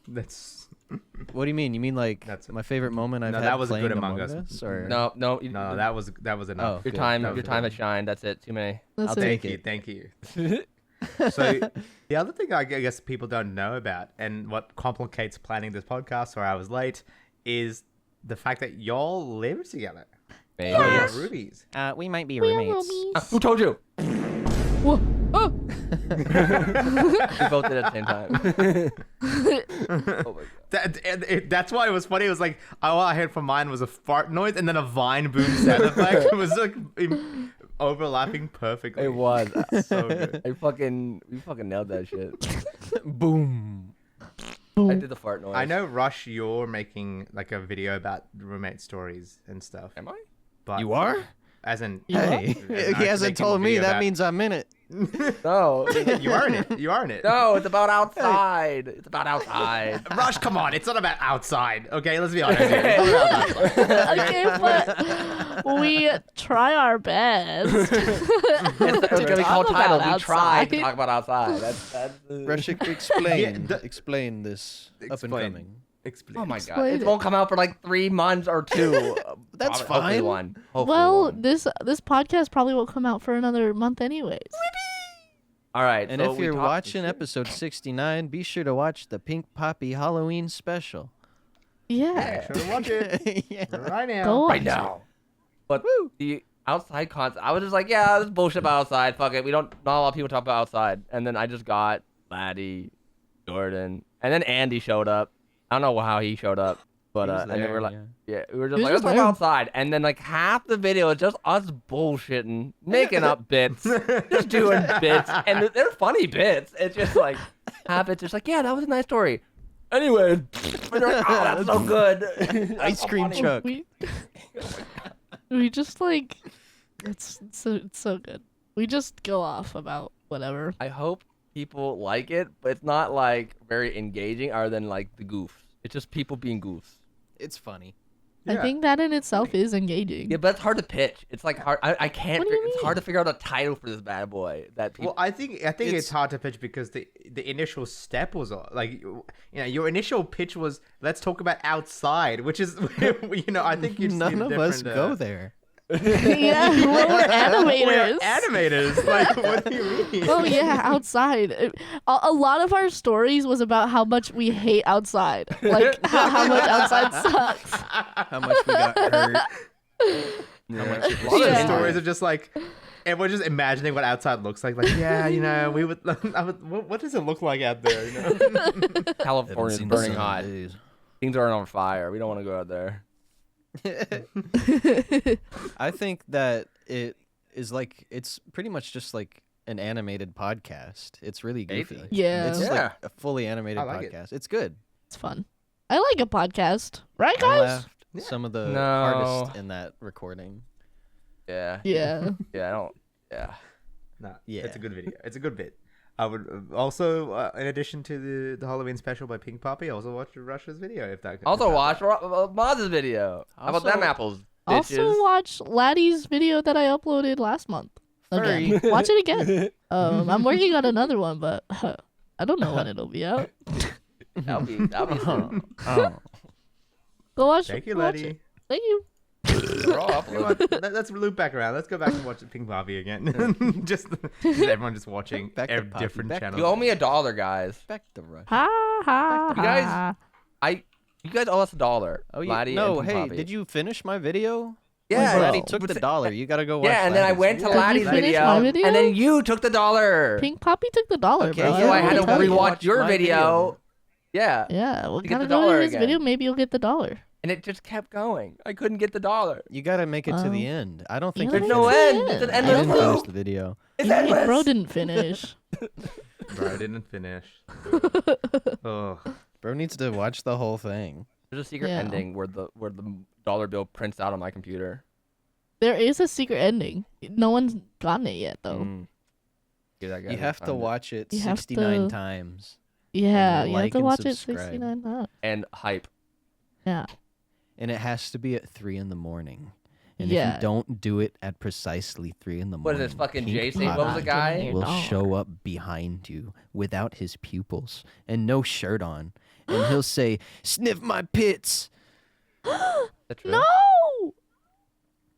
That's What do you mean? You mean like That's- my favorite moment I've No, had that was a playing good Among Us. Us? Or no. no. That was enough. Oh, Your good. time. That was Your a time good has shined. That's it. Too many. That's I'll it. take Thank it. you. So the other thing I guess people don't know about, and what complicates planning this podcast, or I was late, is the fact that y'all live together. Maybe. Y'all are Yes. Rubies. we might be We are roommates. roomies. Who told you? Whoa. Oh. We both did it at the same time. Oh my god. That's why it was funny. It was like all I heard from mine was a fart noise and then a Vine boom sound effect. It was like overlapping perfectly. It was. So good. We fucking nailed that shit. Boom. I did the fart noise. I know, Rush, you're making like a video about roommate stories and stuff. Am I? But You are? As in, Hey, he hasn't told me. That means I'm in it. No. you are in it. You are in it. No, it's about outside. It's about outside. Rush, come on. It's not about outside. Okay, let's be honest here. It's not about outside. Okay, but we try our best. It's gonna be talk called title. about We tried to outside. talk about outside. That's Rushik, explain. Yeah, explain this up and Explain. coming. Explain. Oh my god. Explain It it. won't come out for like 3 months or 2. That's Hopefully fine. one. Hopefully Well, one. this podcast probably won't come out for another month anyways. All right. And so if we you're talked- watching episode 69, be sure to watch the PinkPapi Halloween special. Yeah. Make sure to watch it Yeah. right now. Go right on. now. But the outside concept, I was just like, yeah, this is bullshit about outside. Fuck it. Not a lot of people talk about outside. And then I just got Laddi, Jordan, and then Andy showed up. I don't know how he showed up, but He was and then we there, were like, yeah. we were just He like, was let's talk there. about outside. And then like half the video is just us bullshitting, making up bits, just doing bits, and they're funny bits. It's just like half it's just like, yeah, that was a nice story. Anyway, and they're like, oh, that's so good. That's Ice so cream funny. truck. We just like it's so good. We just go off about whatever. I hope people like it, but it's not like very engaging other than like the goofs. It's just people being goofs. It's funny. I Yeah. think that in itself is engaging. Yeah, but it's hard to pitch. It's like hard. I can't. What do you It's mean? hard to figure out a title for this bad boy. That people, Well, I think it's It's- hard to pitch because the initial step was like, you know, your initial pitch was let's talk about outside, which is I think you'd None seen of us different, go there. Yeah, we're animators. We're animators. Like, what do you mean? Oh yeah, outside. A lot of our stories was about how much we hate outside, like how much outside sucks. How much we got hurt. yeah. much A lot of the Yeah. stories are just like, and we're just imagining what outside looks like. Like, yeah, we would. What does it look like out there? You know? California's Haven't seen the burning sun in hot. days. Things are on fire. We don't want to go out there. I think that it is like it's pretty much just like an animated podcast. It's really goofy. Basically. Yeah, It's it's, Yeah. like a fully animated I like it. podcast. It's good. fun. I like a podcast, right, I guys? laughed Yeah. some of the No. hardest in that recording. Yeah. Yeah. Yeah. I don't. Yeah. No, Yeah. it's a good video. It's a good bit. I would also, in addition to the Halloween special by PinkPapi, also watch Rush's video if that. Also if that- watch Maz's video. How about Also- them apples? Also Bitches. watch Laddi's video that I uploaded last month. Again. Furry. Watch it again. I'm working on another one, but I don't know when it'll be out. That'll be soon. Oh. Go watch. Thank you, watch Laddi. it. Thank you. We're all You know uploading. what? Let's loop back around. Let's go back and watch PinkPapi again. just everyone just watching Back to every Poppy, different back to- channel. You owe me $1, guys. Back to Rush. Ha ha. You guys- ha. You guys owe us $1. Oh, Laddi no, and hey, PinkPapi. did you finish my video? Yeah, Bro. Laddie took the $1. You gotta go watch. Yeah, and then I Laddie's went to video. Did you Laddie's finish video, my video? and then you took the $1. PinkPapi took the $1, Okay, bro. so So I Yeah, had to tell you. rewatch Watch your my video. video. Yeah, Yeah, we To get gotta the go $1 to his again. video. Maybe you'll get the $1. and it just kept going. I couldn't get the $1. You gotta make it to the end. I don't think You you There's no finished. end. It's an I endless didn't finish loop. the video. It's Yeah, endless. bro didn't finish. Bro, I didn't finish. Oh, Bro needs to watch the whole thing. There's a secret Yeah. ending where the dollar bill prints out on my computer. There is a secret ending. No one's gotten it yet, though. Mm. Dude, I gotta You have to find it. watch it You have 69 to- times. Yeah, And you have like to and watch it subscribe. 69 times. And hype. Yeah. And it has to be at 3 in the morning. And if Yeah. you don't do it at precisely 3 in the What morning, is this fucking Pink Jason? What was Poppy the guy? Your will dog. show up behind you without his pupils and no shirt on. And he'll say, "Sniff my pits." That's true. No!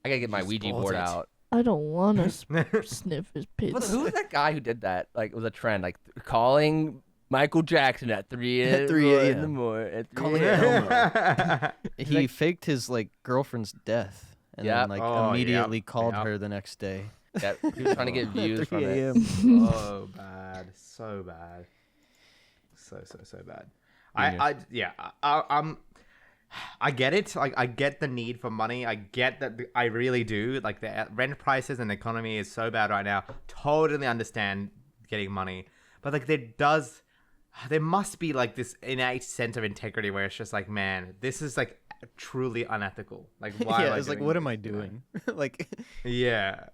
I gotta get my He Ouija spoiled board it. out. I don't want to sniff his But pits. who was that guy who did that? Like, it was a trend. Like, calling Michael Jackson at 3 At 3 in the a.m. morning. At 3 Calling a.m. Elmo. He like- faked his like girlfriend's death and Yep. then like Oh, immediately yep, called yep. her the next day. Yeah, he was trying to get views 3 from it. a.m. so bad, so bad, so bad. I get it. Like, I get the need for money. I get that. I really do. Like, the rent prices and the economy is so bad right now. Totally understand getting money, but like, there must be like this innate sense of integrity where it's just like, man, this is like truly unethical. Like, why? Yeah, am I it's like, doing what this, am I you know? doing? Like, Yeah.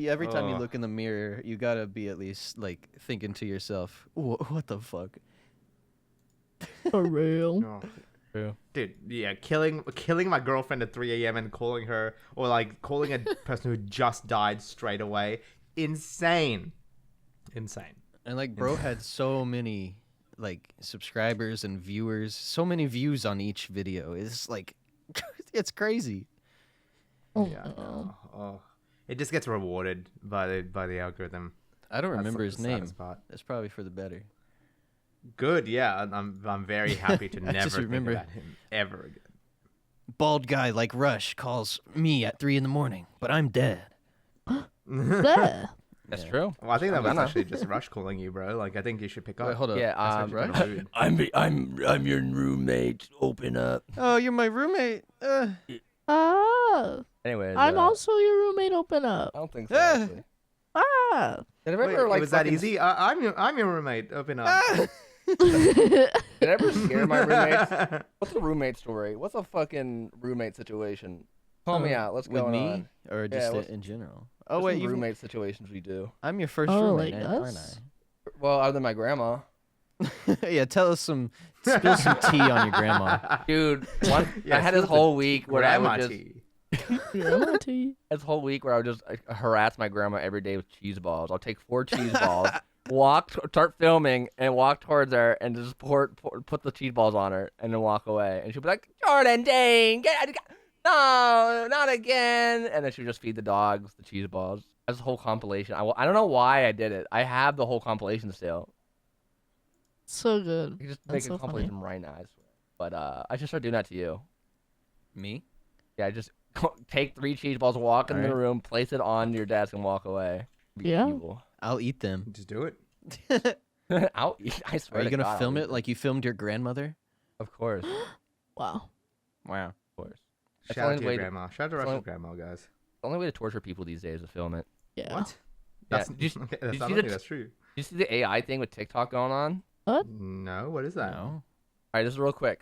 every time you Ugh. look in the mirror, you gotta be at least like thinking to yourself, "What the fuck?" For real. Oh. True. Dude, yeah, killing my girlfriend at 3 a.m. and calling her, or like calling a person who just died straight away. Insane. And like, bro had so many like subscribers and viewers, so many views on each video. It's like, it's crazy. Oh, Yeah. no. Oh. It just gets rewarded by the algorithm. I don't That's, remember like, his the name. saddest part. That's probably for the better. Good, yeah. I'm very happy to I never just think remember- about him ever again. Bald guy like Rush calls me at 3 in the morning, but I'm dead. Yeah. That's Yeah. true. Well, I think that was I know. actually just Rush calling you, bro. Like, I think you should pick up. Wait, hold up. Yeah, That's Rush? actually kinda rude. I'm your roommate. Open up. Oh, you're my roommate. Ah. Anyways, I'm also your roommate. Open up. I don't think so. Ah. Actually. Ah. Did I Wait, ever like was that fucking- easy? I'm your roommate. Open up. Did I ever scare my roommates? What's a roommate story? What's a fucking roommate situation? Call me out. What's With going me on? or Yeah, just what's- in general? Oh Oh wait, wait, you roommate situations we do. I'm your first Oh, roommate, like aren't us? Well, other than my grandma, I? Yeah, tell us spill some tea on your grandma. dude. I Yeah, had this spill the whole week where I Grandma would just tea. Grandma tea. this whole week where I would just harass my grandma every day with cheese balls. I'll take 4 cheese balls, start filming, and walk towards her and just put the cheese balls on her, and then walk away. And she'll be like, "Jordan, Dane, no, not again!" And then she'll just feed the dogs the cheese balls. That's a whole compilation. I don't know why I did it. I have the whole compilation still. So good. I can just That's make so a funny. compilation right now. I swear. But I should start doing that to you. Me? Yeah, just take 3 cheese balls, walk in the Alright. room, place it on your desk, and walk away. Be Yeah. evil. I'll eat them. Just do it. I'll eat. I swear Are you to gonna God, I'll film eat it them. like you filmed your grandmother? Of course. Wow. Wow. Of course. That's the Shout out only to your way to- grandma. Shout out to that's the Russia's grandma, guys. The only way to torture people these days is to film it. Yeah. What? Yeah, That's, did you- okay, did that's, you I see don't the think that's true. You see the AI thing with TikTok going on? No, what is that? No. All right, this is real quick.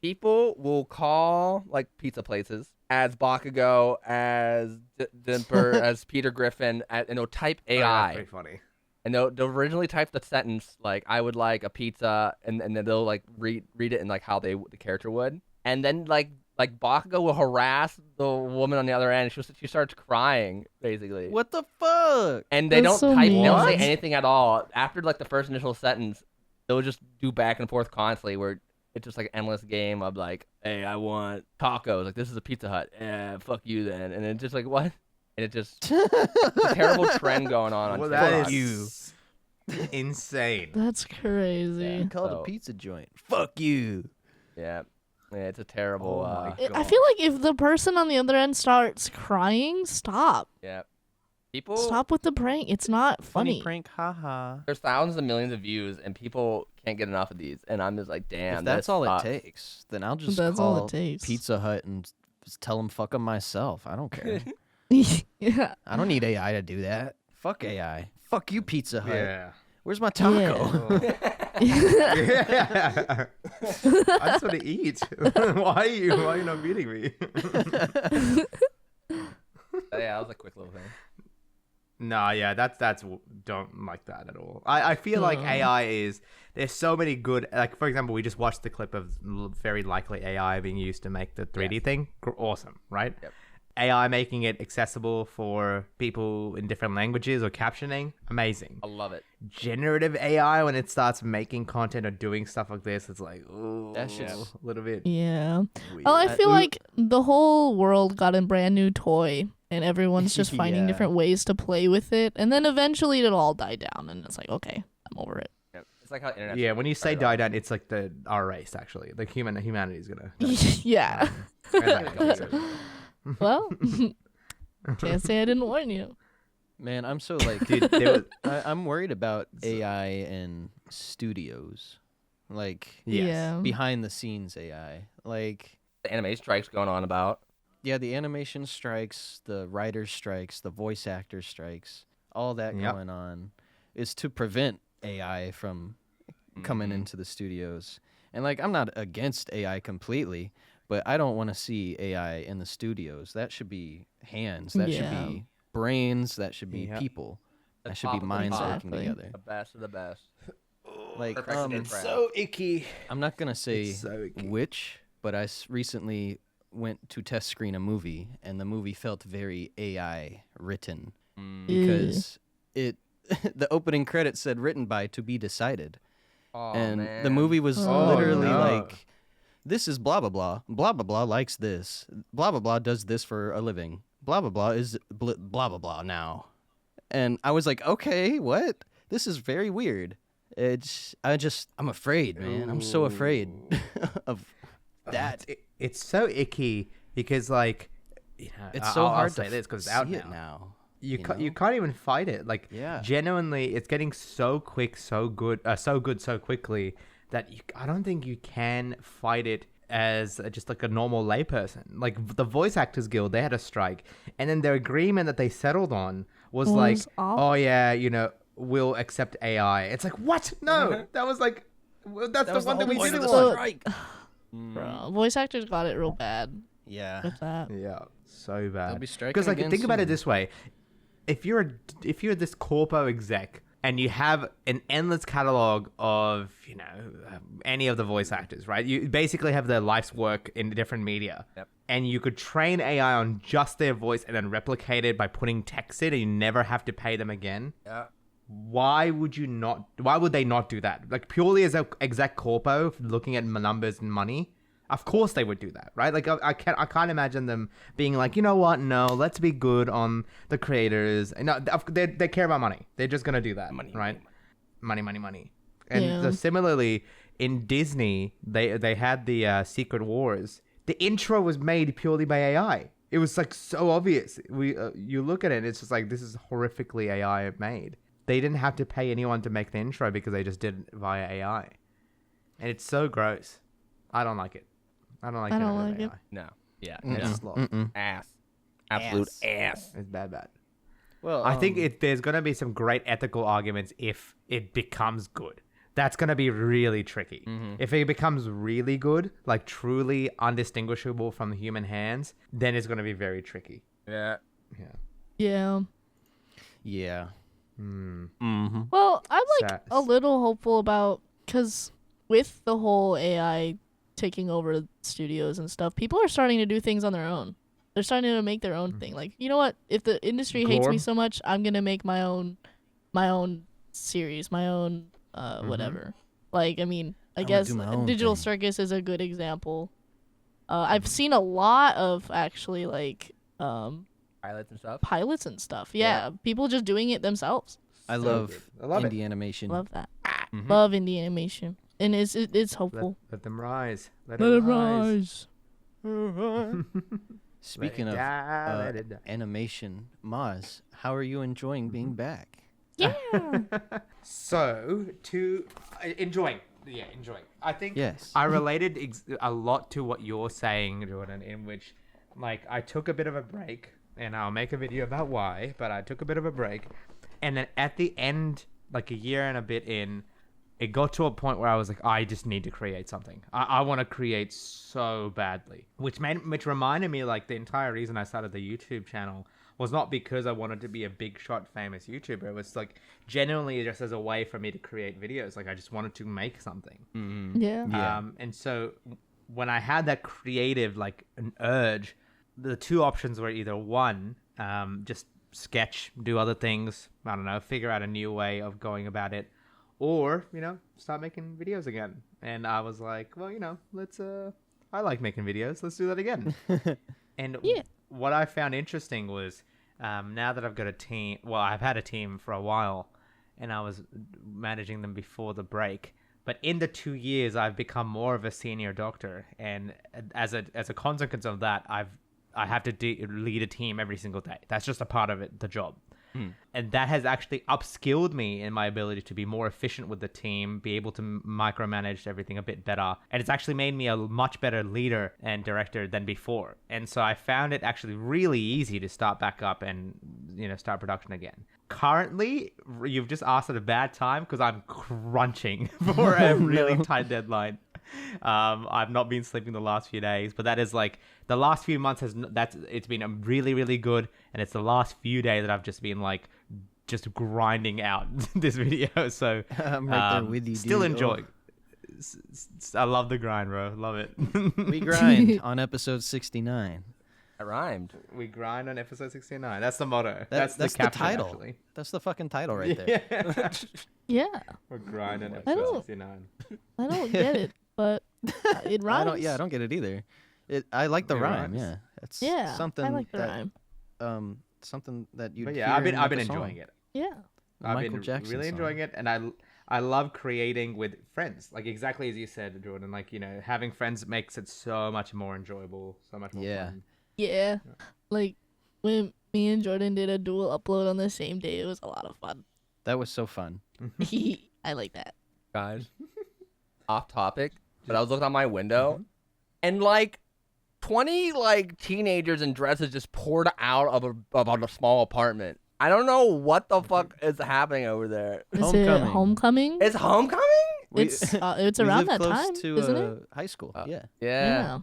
People will call like pizza places as Bakugo, as Dimper, as Peter Griffin, and they'll type Oh, that's AI. pretty funny. And they'll originally type the sentence like I would like a pizza, and then they'll like read it in like how the character would, and then like like Bakugo will harass the woman on the other end. She starts crying basically. What the fuck? And they That's don't so type. They don't say mean. anything at all. After like the first initial sentence, they'll just do back and forth constantly, where it's just like an endless game of like, hey, I want tacos. Like this is a Pizza Hut. Fuck you then. And it's just like what? And it just it's a terrible trend going on. Well, TikTok. that is insane. That's crazy. Yeah. Called So- a pizza joint. Fuck you. Yeah, it's a terrible. Oh my I feel like if the person on the other end starts crying, stop. Yeah, people. Stop with the prank. It's not funny. prank, haha. There's thousands of millions of views, and people can't get enough of these. And I'm just like, damn. If that's that all sucks. it takes, then I'll just That's all call it takes. Pizza Hut and just tell them fuck them myself. I don't care. Yeah. I don't need AI to do that. Fuck AI. Fuck you, Pizza Hut. Yeah. Where's my taco? Yeah. I just want to eat. Why are you not feeding me? Yeah, that was a quick little thing. No, yeah, that's don't like that at all. I feel like AI is there's so many good, like for example, we just watched the clip of very likely AI being used to make the 3D thing. Awesome, right? Yep. AI making it accessible for people in different languages or captioning, amazing. I love it. Generative AI, when it starts making content or doing stuff like this, it's like, ooh, That shit's- a little bit Yeah. weird. Well, I feel like the whole world got a brand new toy and everyone's just finding Yeah. different ways to play with it. And then eventually it'll all die down and it's like, okay, I'm over it. Yep. It's like how internet. Yeah, when you say started die off. down, it's like our race actually. Like humanity is gonna. Yeah. die. Well, can't say I didn't warn you. Man, I'm so like, Dude, there was, I'm worried about AI in studios, like Yes. Yeah. behind the scenes AI. Like, The anime strikes going on about. yeah, the animation strikes, the writer strikes, the voice actor strikes, all that Yep. going on is to prevent AI from coming into the studios. And like, I'm not against AI completely, but I don't want to see AI in the studios. That should be hands. That should Yeah. be brains. That should be Yep. people. The That should top be of the minds top. working Exactly. together. The best of the best. Like, Perfect it's crowd. so icky. I'm not gonna say It's so icky. which, but I recently went to test screen a movie, and the movie felt very AI written because it the opening credits said written by to be decided, Oh, and man. the movie was Oh, literally no. like, this is blah blah blah, blah blah blah likes this, blah blah blah does this for a living, blah blah blah is blah blah blah now, and I was like, okay, what? This is very weird. I'm afraid, man. I'm so afraid of that. It's so icky because like, you know, It's so I'll hard say to this because it's see out it now. now. You you can't, know? you can't even fight it. Like, Yeah. genuinely, it's getting so quick, so good, so quickly that I don't think you can fight it as just like a normal layperson. Like the Voice Actors Guild, they had a strike, and then their agreement that they settled on was like, awful. oh yeah, you know, we'll accept AI. It's like, what? No, that was like, that's the one that we didn't want. Bro, voice actors got it real bad Yeah. with that. Yeah, so bad. They'll be striking Because like, again think about it soon. this way: if you're this corpo exec and you have an endless catalog of any of the voice actors, right? You basically have their life's work in different media, Yep. and you could train AI on just their voice and then replicate it by putting text in, and you never have to pay them again. Yeah. Why would they not do that? Like, purely as a exec corpo looking at numbers and money, of course they would do that, right? Like, I can't imagine them being like, you know what? No, let's be good on the creators. No, they care about money. They're just gonna do that, right? Money. And Yeah. so similarly, in Disney, they had the Secret Wars. The intro was made purely by AI. It was like so obvious. You look at it, and it's just like, this is horrifically AI made. They didn't have to pay anyone to make the intro because they just did it via AI. And it's so gross. I don't like it. I don't like it. AI. No. Yeah. It's No. slop. Ass. Absolute ass. It's bad. Well, I think there's going to be some great ethical arguments if it becomes good. That's going to be really tricky. If it becomes really good, like truly undistinguishable from human hands, then it's going to be very tricky. Yeah. Yeah. Yeah. Yeah. Well, I'm like Sad. a little hopeful about, because with the whole AI taking over studios and stuff, people are starting to do things on their own. They're starting to make their own thing. Like, you know what? If the industry hates me Glorb? so much, I'm gonna make my own series, my own whatever. Like, I mean, I wanna guess do my own Digital thing. Circus is a good example. I've seen a lot of actually like Pilots and stuff. pilots and stuff. Yeah, people just doing it themselves. I So love good. I love indie animation. Love that. Mhm. Love indie animation, and it's hopeful. Let them rise. Let Let it them rise. rise. Speaking Let of it die, let it die. animation, Maz, how are you enjoying being back? Yeah. So enjoying. I think Yes. I related a lot to what you're saying, Jordan, in which, like, I took a bit of a break, and I'll make a video about why, but I took a bit of a break, and then at the end, like a year and a bit in, it got to a point where I was like, I just need to create something. I want to create so badly, which reminded me, like, the entire reason I started the YouTube channel was not because I wanted to be a big shot famous YouTuber. It was like genuinely just as a way for me to create videos. Like, I just wanted to make something. Yeah. Yeah. And so when I had that creative, like, an urge, the two options were either one, just sketch, do other things, I don't know, figure out a new way of going about it, or, you know, start making videos again. And I was like, well, you know, I like making videos. Let's do that again. And Yeah. what I found interesting was, now that I've got a team, well, I've had a team for a while, and I was managing them before the break. But in the 2 years, I've become more of a senior doctor, and as a consequence of that, I have to lead a team every single day. That's just a part of it, the job. And that has actually upskilled me in my ability to be more efficient with the team, be able to micromanage everything a bit better. And it's actually made me a much better leader and director than before. And so I found it actually really easy to start back up and, you know, start production again. Currently, you've just asked at a bad time because I'm crunching for a really tight deadline. I've not been sleeping the last few days, but that is like the last few months it's been really, really good, and it's the last few days that I've just been like just grinding out this video. So I'm right there with you, still dude. enjoying. I love the grind, bro. Love it. We grind on episode 69. That rhymed. We grind on episode 69. That's the motto. That's the caption, title. actually. That's the fucking title right there. Yeah. Yeah. We're grinding I episode don't- 69. I don't get it, but it rhymes. I don't get it either. I like the It rhyme. rhymes. Yeah, it's Yeah. something I like the that rhyme. something that you. But yeah, I've been enjoying it. Yeah. I've Michael been Jackson really song. enjoying it, and I love creating with friends. Like, exactly as you said, Jordan. Like, you know, having friends makes it so much more enjoyable, so much more Yeah. fun. Yeah. Like when me and Jordan did a dual upload on the same day, it was a lot of fun. That was so fun. I like that. Guys, off topic, but I was looking out my window, and like 20 like teenagers in dresses just poured out of a small apartment. I don't know what the fuck is happening over there. Is Homecoming. it homecoming? It's homecoming? It's We around live that close time, to, isn't it? High school. Yeah. Yeah.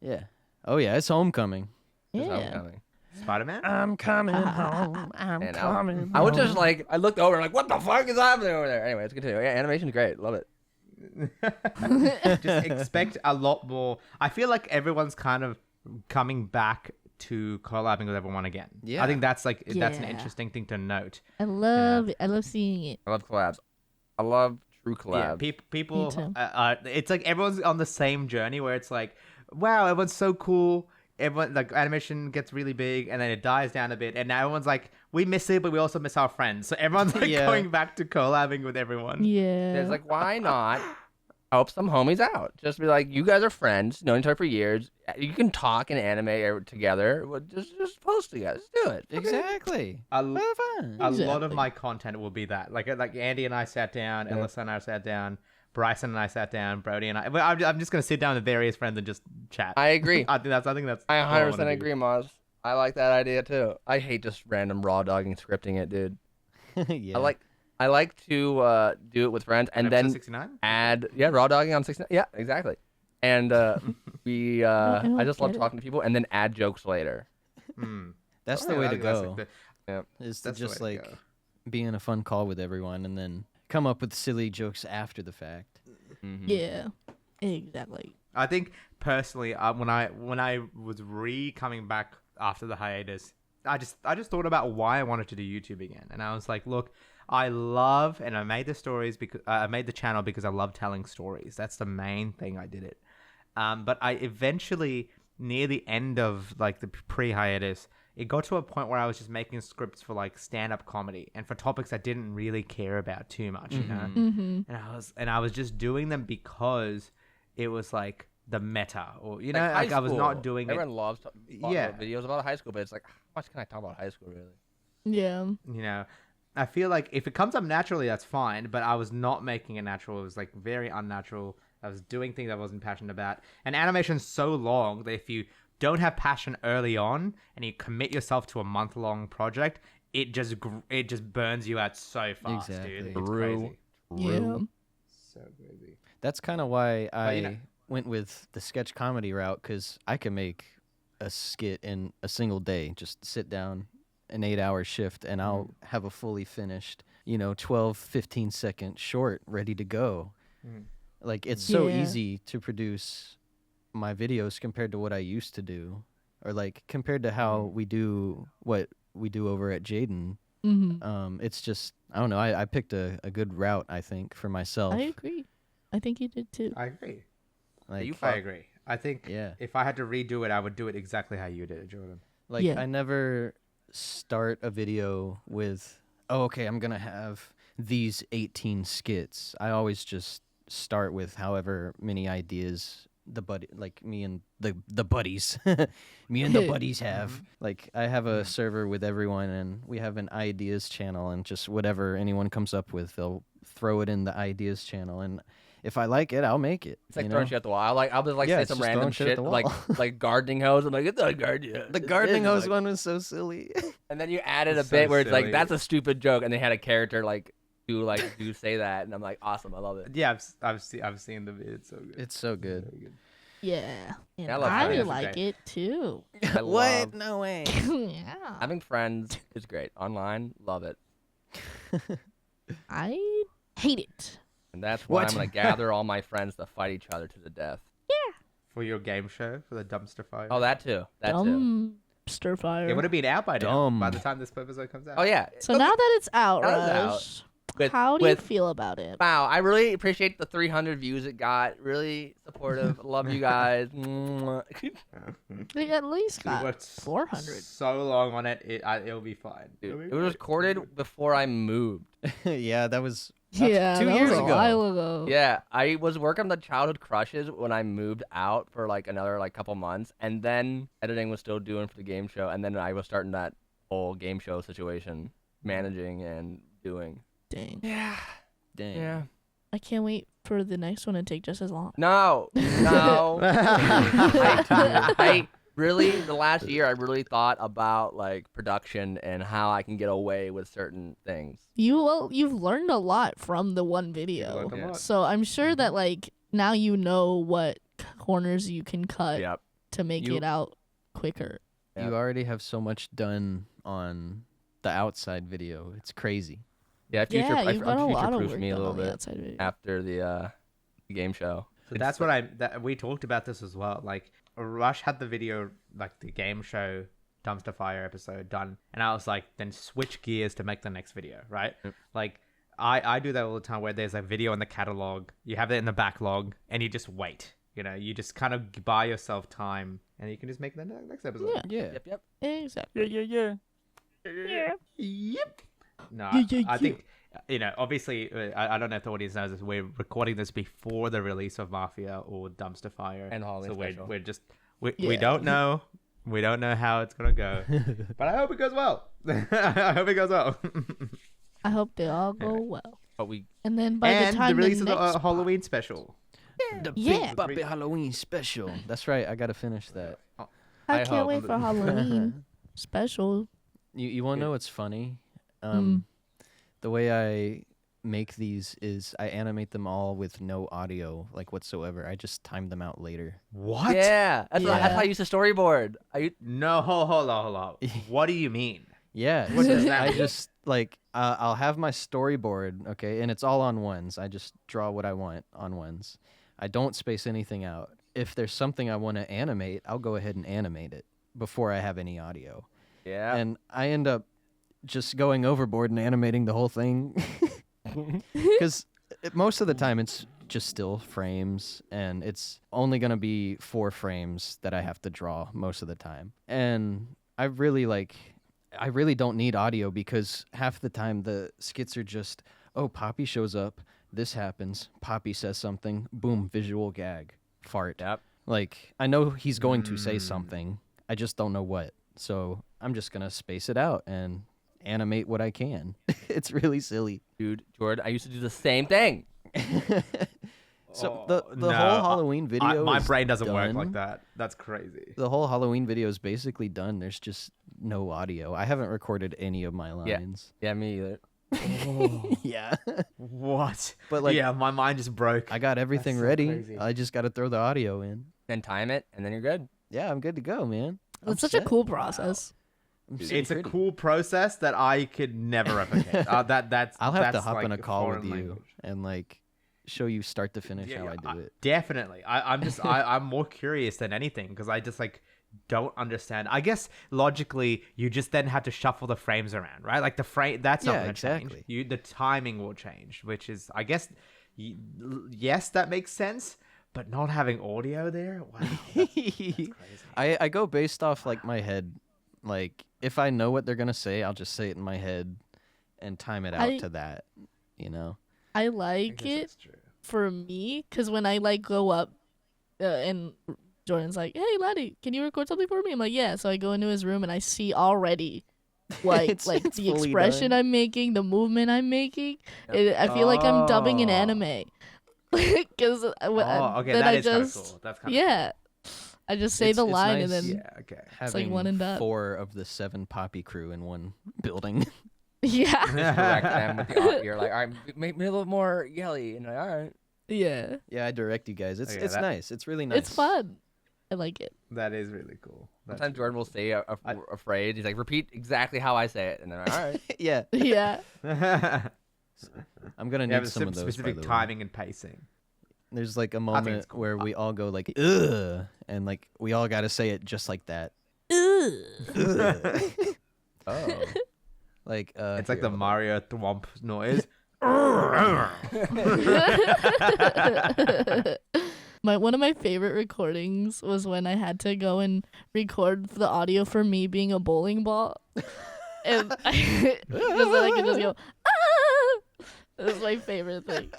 Yeah. Oh yeah, it's homecoming. It's Yeah. homecoming. Spider-Man? I'm coming home. I'm And coming. I was just like, I looked over and like, what the fuck is happening over there? Anyway, let's continue. Yeah, animation's great. Love it. Just expect a lot more. I feel like everyone's kind of coming back to collabing with everyone again. Yeah. I think that's like that's an Yeah. interesting thing to note. I love it. I love seeing it. I love collabs. I love true Yeah, collabs. people. too. It's like everyone's on the same journey where it's like, wow, everyone's so cool. Everyone, like, animation gets really big and then it dies down a bit, and now everyone's like, we miss it, but we also miss our friends. So everyone's like Yeah. going back to collabing with everyone. Yeah. It's like, why not help some homies out? Just be like, you guys are friends, known each other for years. You can talk and anime together. Well, just post together. Just do it. Exactly. A, Have fun. a lot of Exactly. my content will be that. Like Andy and I sat down, Alyssa and I sat down, Bryson and I sat down, Brody and I. Well, I'm just gonna sit down with various friends and just chat. I agree. I think that's. I all 100% wanna do. agree, Moz. I like that idea too. I hate just random raw dogging scripting it, dude. Yeah. I like to do it with friends and Episode then 69? add raw dogging on 16. Yeah, exactly. And we I don't I just love get it. talking to people and then add jokes later. That's Oh, the yeah, way I to think that's, go. like, Is to that's the just way to like go. be in a fun call with everyone and then come up with silly jokes after the fact. Mhm. Yeah. Exactly. I think personally, when I was coming back after the hiatus, I just thought about why I wanted to do YouTube again, and I was like, look, I love, and I made the stories because I made the channel because I love telling stories. That's the main thing I did it. But I eventually, near the end of like the pre-hiatus, it got to a point where I was just making scripts for like stand-up comedy and for topics I didn't really care about too much, you know. And I was just doing them because it was like the meta, or you know, like I was not doing Everyone it. loves videos about high school, but it's like, how much can I talk about high school really? Yeah. You know, I feel like if it comes up naturally, that's fine. But I was not making it natural. It was like very unnatural. I was doing things I wasn't passionate about. And animation's so long that if you don't have passion early on and you commit yourself to a month-long project, it just burns you out so fast, Exactly. dude. It's crazy. Yeah. So crazy. That's kind of why I you know- went with the sketch comedy route, because I can make a skit in a single day. Just sit down, an 8-hour shift, and I'll have a fully finished, 12, 15-second short ready to go. Like, it's so Yeah. easy to produce my videos compared to what I used to do, or like compared to how we do what we do over at Jaden. It's just, I don't know. I picked a good route, I think, for myself. I agree. I think you did too. I agree. Like, I agree. I think Yeah. if I had to redo it, I would do it exactly how you did it, Jordan. Like, Yeah. I never start a video with, oh, okay, I'm going to have these 18 skits. I always just start with however many ideas me and the buddies, me and the buddies have. Like, I have a server with everyone, and we have an ideas channel, and just whatever anyone comes up with, they'll throw it in the ideas channel, and if I like it, I'll make it. It's like throwing shit at the wall. I'll just Yeah, say it's some just random throwing shit at shit, the like wall. like gardening hose. I'm like, it's not a gardening. The gardening hose one was so silly. And then you added a It's so bit where it's like, silly. that's a stupid joke, and they had a character do say that, and I'm like, awesome, I love it. Yeah, I've seen the video. It's so good. It's so good. Yeah. And I love I Friday. like it too. I love No way. Yeah. having friends is great. Online, love it. I hate it. And that's why What? I'm gonna gather all my friends to fight each other to the death. For your game show, for the dumpster fire. Oh, that too. That too. Dumpster fire. It would have been out by now. Dumb. By the time this episode comes out. Oh yeah. So now that it's out, Now that Rush, it's With- how do you with- feel about it? Wow, I really appreciate the 300 views it got. Really supportive. Love you guys. Mwah. They at least We got worked 400. so long on it. It'll be fine. Dude, It'll be it was fine. recorded before I moved. Yeah, that's Yeah, 2 that years was a ago. while ago. Yeah, I was working on the childhood crushes when I moved out for like another couple months, and then editing was still doing for the game show, and then I was starting that whole game show situation, managing and doing. Dang. Yeah. Dang. Yeah. I can't wait for the next one to take just as long. No. I really, the last year, I really thought about like production and how I can get away with certain things. You've learned a lot from the one video. learned a Yeah. lot. So I'm sure that now you know what corners you can cut Yep. to make You- it out quicker. Yeah. You already have so much done on the outside video. It's crazy. Yeah, Yeah, you've got a lot of future-proofed work me a done little on the bit outside video. after the game show. So that's what we talked about this as well. Like Rush had the video, like the game show dumpster fire episode done, and I was like, then switch gears to make the next video, right? Yep. Like I do that all the time where there's a video in the catalog, you have it in the backlog, and you just wait. You know, you just kind of buy yourself time, and you can just make the next episode. Yeah. Yeah. Yep. Exactly. Yeah. Yep. No, Yeah, I think, obviously, I don't know if the audience knows this. We're recording this before the release of Mafia or Dumpster Fire, And Halloween so special. we're just we Yeah. don't know. We don't know how it's gonna go, but I hope it goes well. I hope it goes well. I hope they all go well. But we And then by And the time release the of next the Halloween special. The Yeah. PinkPapi Halloween special. That's right. I gotta finish that. I I can't hope. wait for Halloween special. You want to know what's funny? The way I make these is I animate them all with no audio whatsoever. I just time them out later. What? Yeah, that's Yeah. how I use the storyboard. No, hold on. What do you mean? Yeah. What does that I mean? just I'll have my storyboard, okay, and it's all on ones. I just draw what I want on ones. I don't space anything out. if there's something I want to animate, I'll go ahead and animate it before I have any audio. Yeah. And I end up just going overboard and animating the whole thing. Because most of the time it's just still frames, and it's only going to be 4 frames that I have to draw most of the time. And I really don't need audio, because half the time the skits are just, oh, Poppy shows up, this happens, Poppy says something, boom, visual gag, fart. Yep. Like, I know he's going to say something, I just don't know what. So I'm just going to space it out and animate what I can. It's really silly. Dude, Jordan, I used to do the same thing. So the No, whole Halloween video my is brain doesn't work done. like that. That's crazy. The whole Halloween video is basically done. There's just no audio. I haven't recorded any of my lines. Yeah, me either. Yeah. What? But like, yeah, my mind just broke. I got everything so ready. crazy. I just got to throw the audio in. Then time it, and then you're good. Yeah, I'm good to go, man. It's such a cool process. It's a cool process that I could never replicate. That's I'll have to that's hop like in a call with foreign you language. and like show you start to finish how I do it. Definitely. I'm more curious than anything, because I just like don't understand. I guess logically you just then have to shuffle the frames around, right? Like the frame, that's not Yeah, going to exactly. change. The timing will change, which is, I guess, yes, that makes sense. But not having audio there, wow, that's crazy. I go based off like my head. Like, if I know what they're gonna say, I'll just say it in my head and time it out to that. You know. I I like guess it that's true. for me, because when I like go up and Jordan's like, hey Laddi, can you record something for me? I'm like, yeah. So I go into his room and I see already like It's the fully expression done. I'm making, the movement I'm making. I feel like I'm dubbing an Oh. anime. Because Oh, okay, then that I is kind of just cool. That's kind of yeah, I just say the It's line nice. and then Yeah, okay. It's like Having one and done. 4 of the 7 Poppy crew in one building. yeah, Direct them with the audio. You're like, all right, make me a little more yelly. And like, all right. yeah. Yeah, I direct you guys. It's Okay, it's that- nice. It's really nice. It's fun. I like it. That is really cool. That's Sometimes Jordan will say a phrase. He's like, repeat exactly how I say it. And then, all right. Yeah, Yeah. I'm gonna You have need a some of those. specific by the way. timing and pacing. There's like a it's moment cool. where we all go like ugh, and like we all got to say it just like that. Ugh. Ugh. Oh. Like It's like here, the hold on. Mario thwomp noise. One of my favorite recordings was when I had to go and record the audio for me being a bowling ball, and just then I could just go. Ah! That's my favorite thing.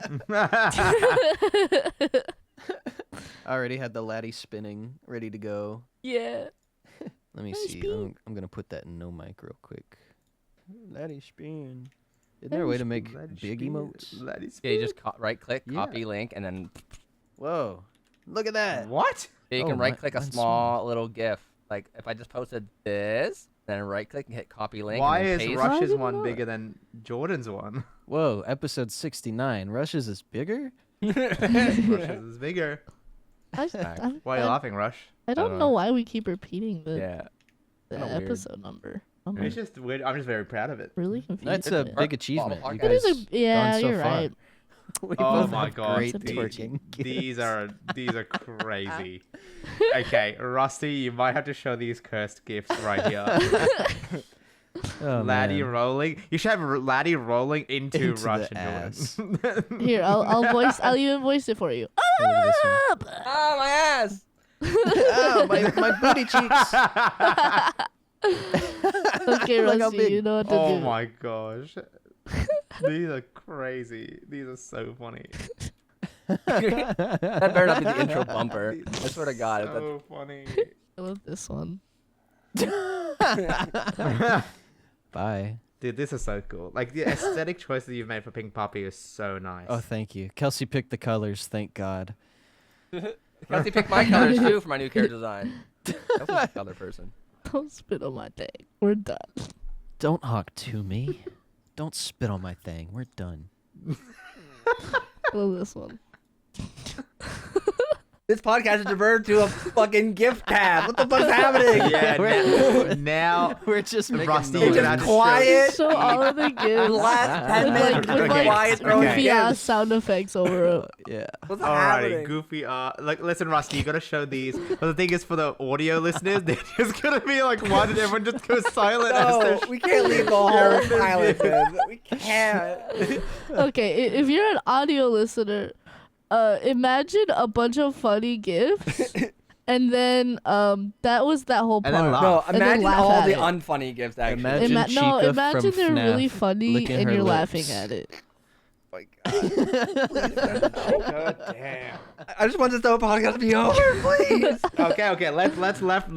I already had the Laddi spinning ready to go. Yeah. Let me Laddie see. spin. I'm gonna put that in no mic real quick. Laddi spin. Isn't there a way to make big emotes? Yeah, you just right click, Yeah. copy link, and then Whoa! Look at that. What? you Oh, can right click a mine's small little GIF. Like if I just posted this, then right click and hit copy link. Why and then is paste. Rush's did one not? bigger than Jordan's one? Whoa! Episode 69. Rush's is bigger. Rush's is bigger. I Why are you laughing, Rush? I don't know why we keep repeating the, Yeah. the kinda weird. episode number. I'm It's just weird. I'm just very proud of it. really confused. That's a with it. big achievement. You It guys It is a, yeah, gone so you're far. right. We Oh both my have god, Great It's a twerking. these are crazy. Okay, Rusty, you might have to show these cursed gifts right here. Oh, Laddi man. rolling. You should have Laddi rolling into, Into Rush the and ass. Jordan. Here, I'll even voice it for you. Look at this one. Up! Ah, my ass. Ow, my booty cheeks. Okay, Look how Rusty, big. you know what to Oh do. my gosh. These are crazy. These are so funny. That better not be the intro bumper. I swear to God. If that's So funny. I love this one. Bye. Dude, this is so cool. Like the aesthetic choices you've made for PinkPapi is so nice. Oh, thank you. Kelsey picked the colors. Thank God. Kelsey picked my colors too for my new character design. Kelsey's a color person. Don't spit on my thing. We're done. Don't hawk to me. Don't spit on my thing. We're done. I love this one. This podcast is diverted to a fucking gift tab. What the fuck's happening? Yeah, now We're just making Rusty, noise. you're gonna have to quiet. Show all of the The gifts. last 10 With minutes like, are with like quiet throwing okay. goofy ass gifts. sound effects over it. Yeah. What's Alrighty, happening? goofy. Like, listen, Rusty, you gotta show these. But the thing is, for the audio listeners, they're just gonna be like, why did everyone just go silent? as No, they're we can't leave the whole sharing this pilot gift? in. We can't. Okay, if you're an audio listener, imagine a bunch of funny gifts, and then that was that whole part. And then laugh. No, And then imagine laugh all at the it. unfunny gifts, actually. Imagine No, Chica imagine from they're really FNAF funny licking and her you're lips. laughing at it. Oh my God. God damn. I just want this whole podcast to be over, please. Okay. Let's wrap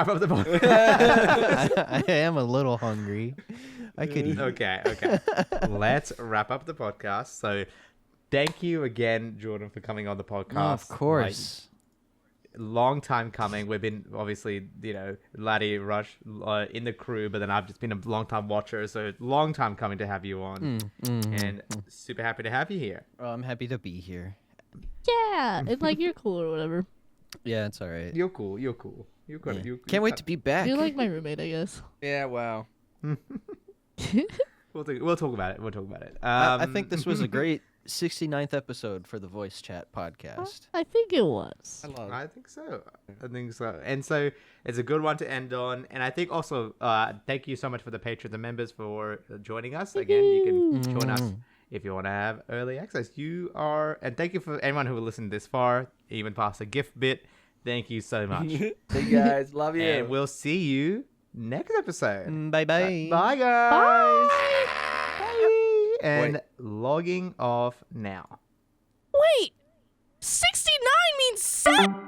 up the podcast. I am a little hungry. I could eat. Okay. Let's wrap up the podcast. So, thank you again, Jordan, for coming on the podcast. Oh, of course. Long time coming. We've been obviously, Laddi, Rush in the crew, but then I've just been a long time watcher, so long time coming to have you on, and super happy to have you here. Oh, I'm happy to be here. Yeah, it's like you're cool or whatever. Yeah, it's all right. You're cool. You got Yeah. it. You Can't wait to be back. You're like my roommate, I guess. Yeah, wow. We'll talk about it. I think this was a great 69th episode for the Voice Chat podcast. I think it was. I love it. I think so. And so it's a good one to end on. And I think also, thank you so much for the Patreon, the members, for joining us. Again, you can join us if you want to have early access. And thank you for everyone who listened this far, even past the gift bit. Thank you so much. Hey, guys. Love you. And we'll see you next episode. Bye-bye. Bye, guys. Bye. And logging off now. Wait, 69 means 7.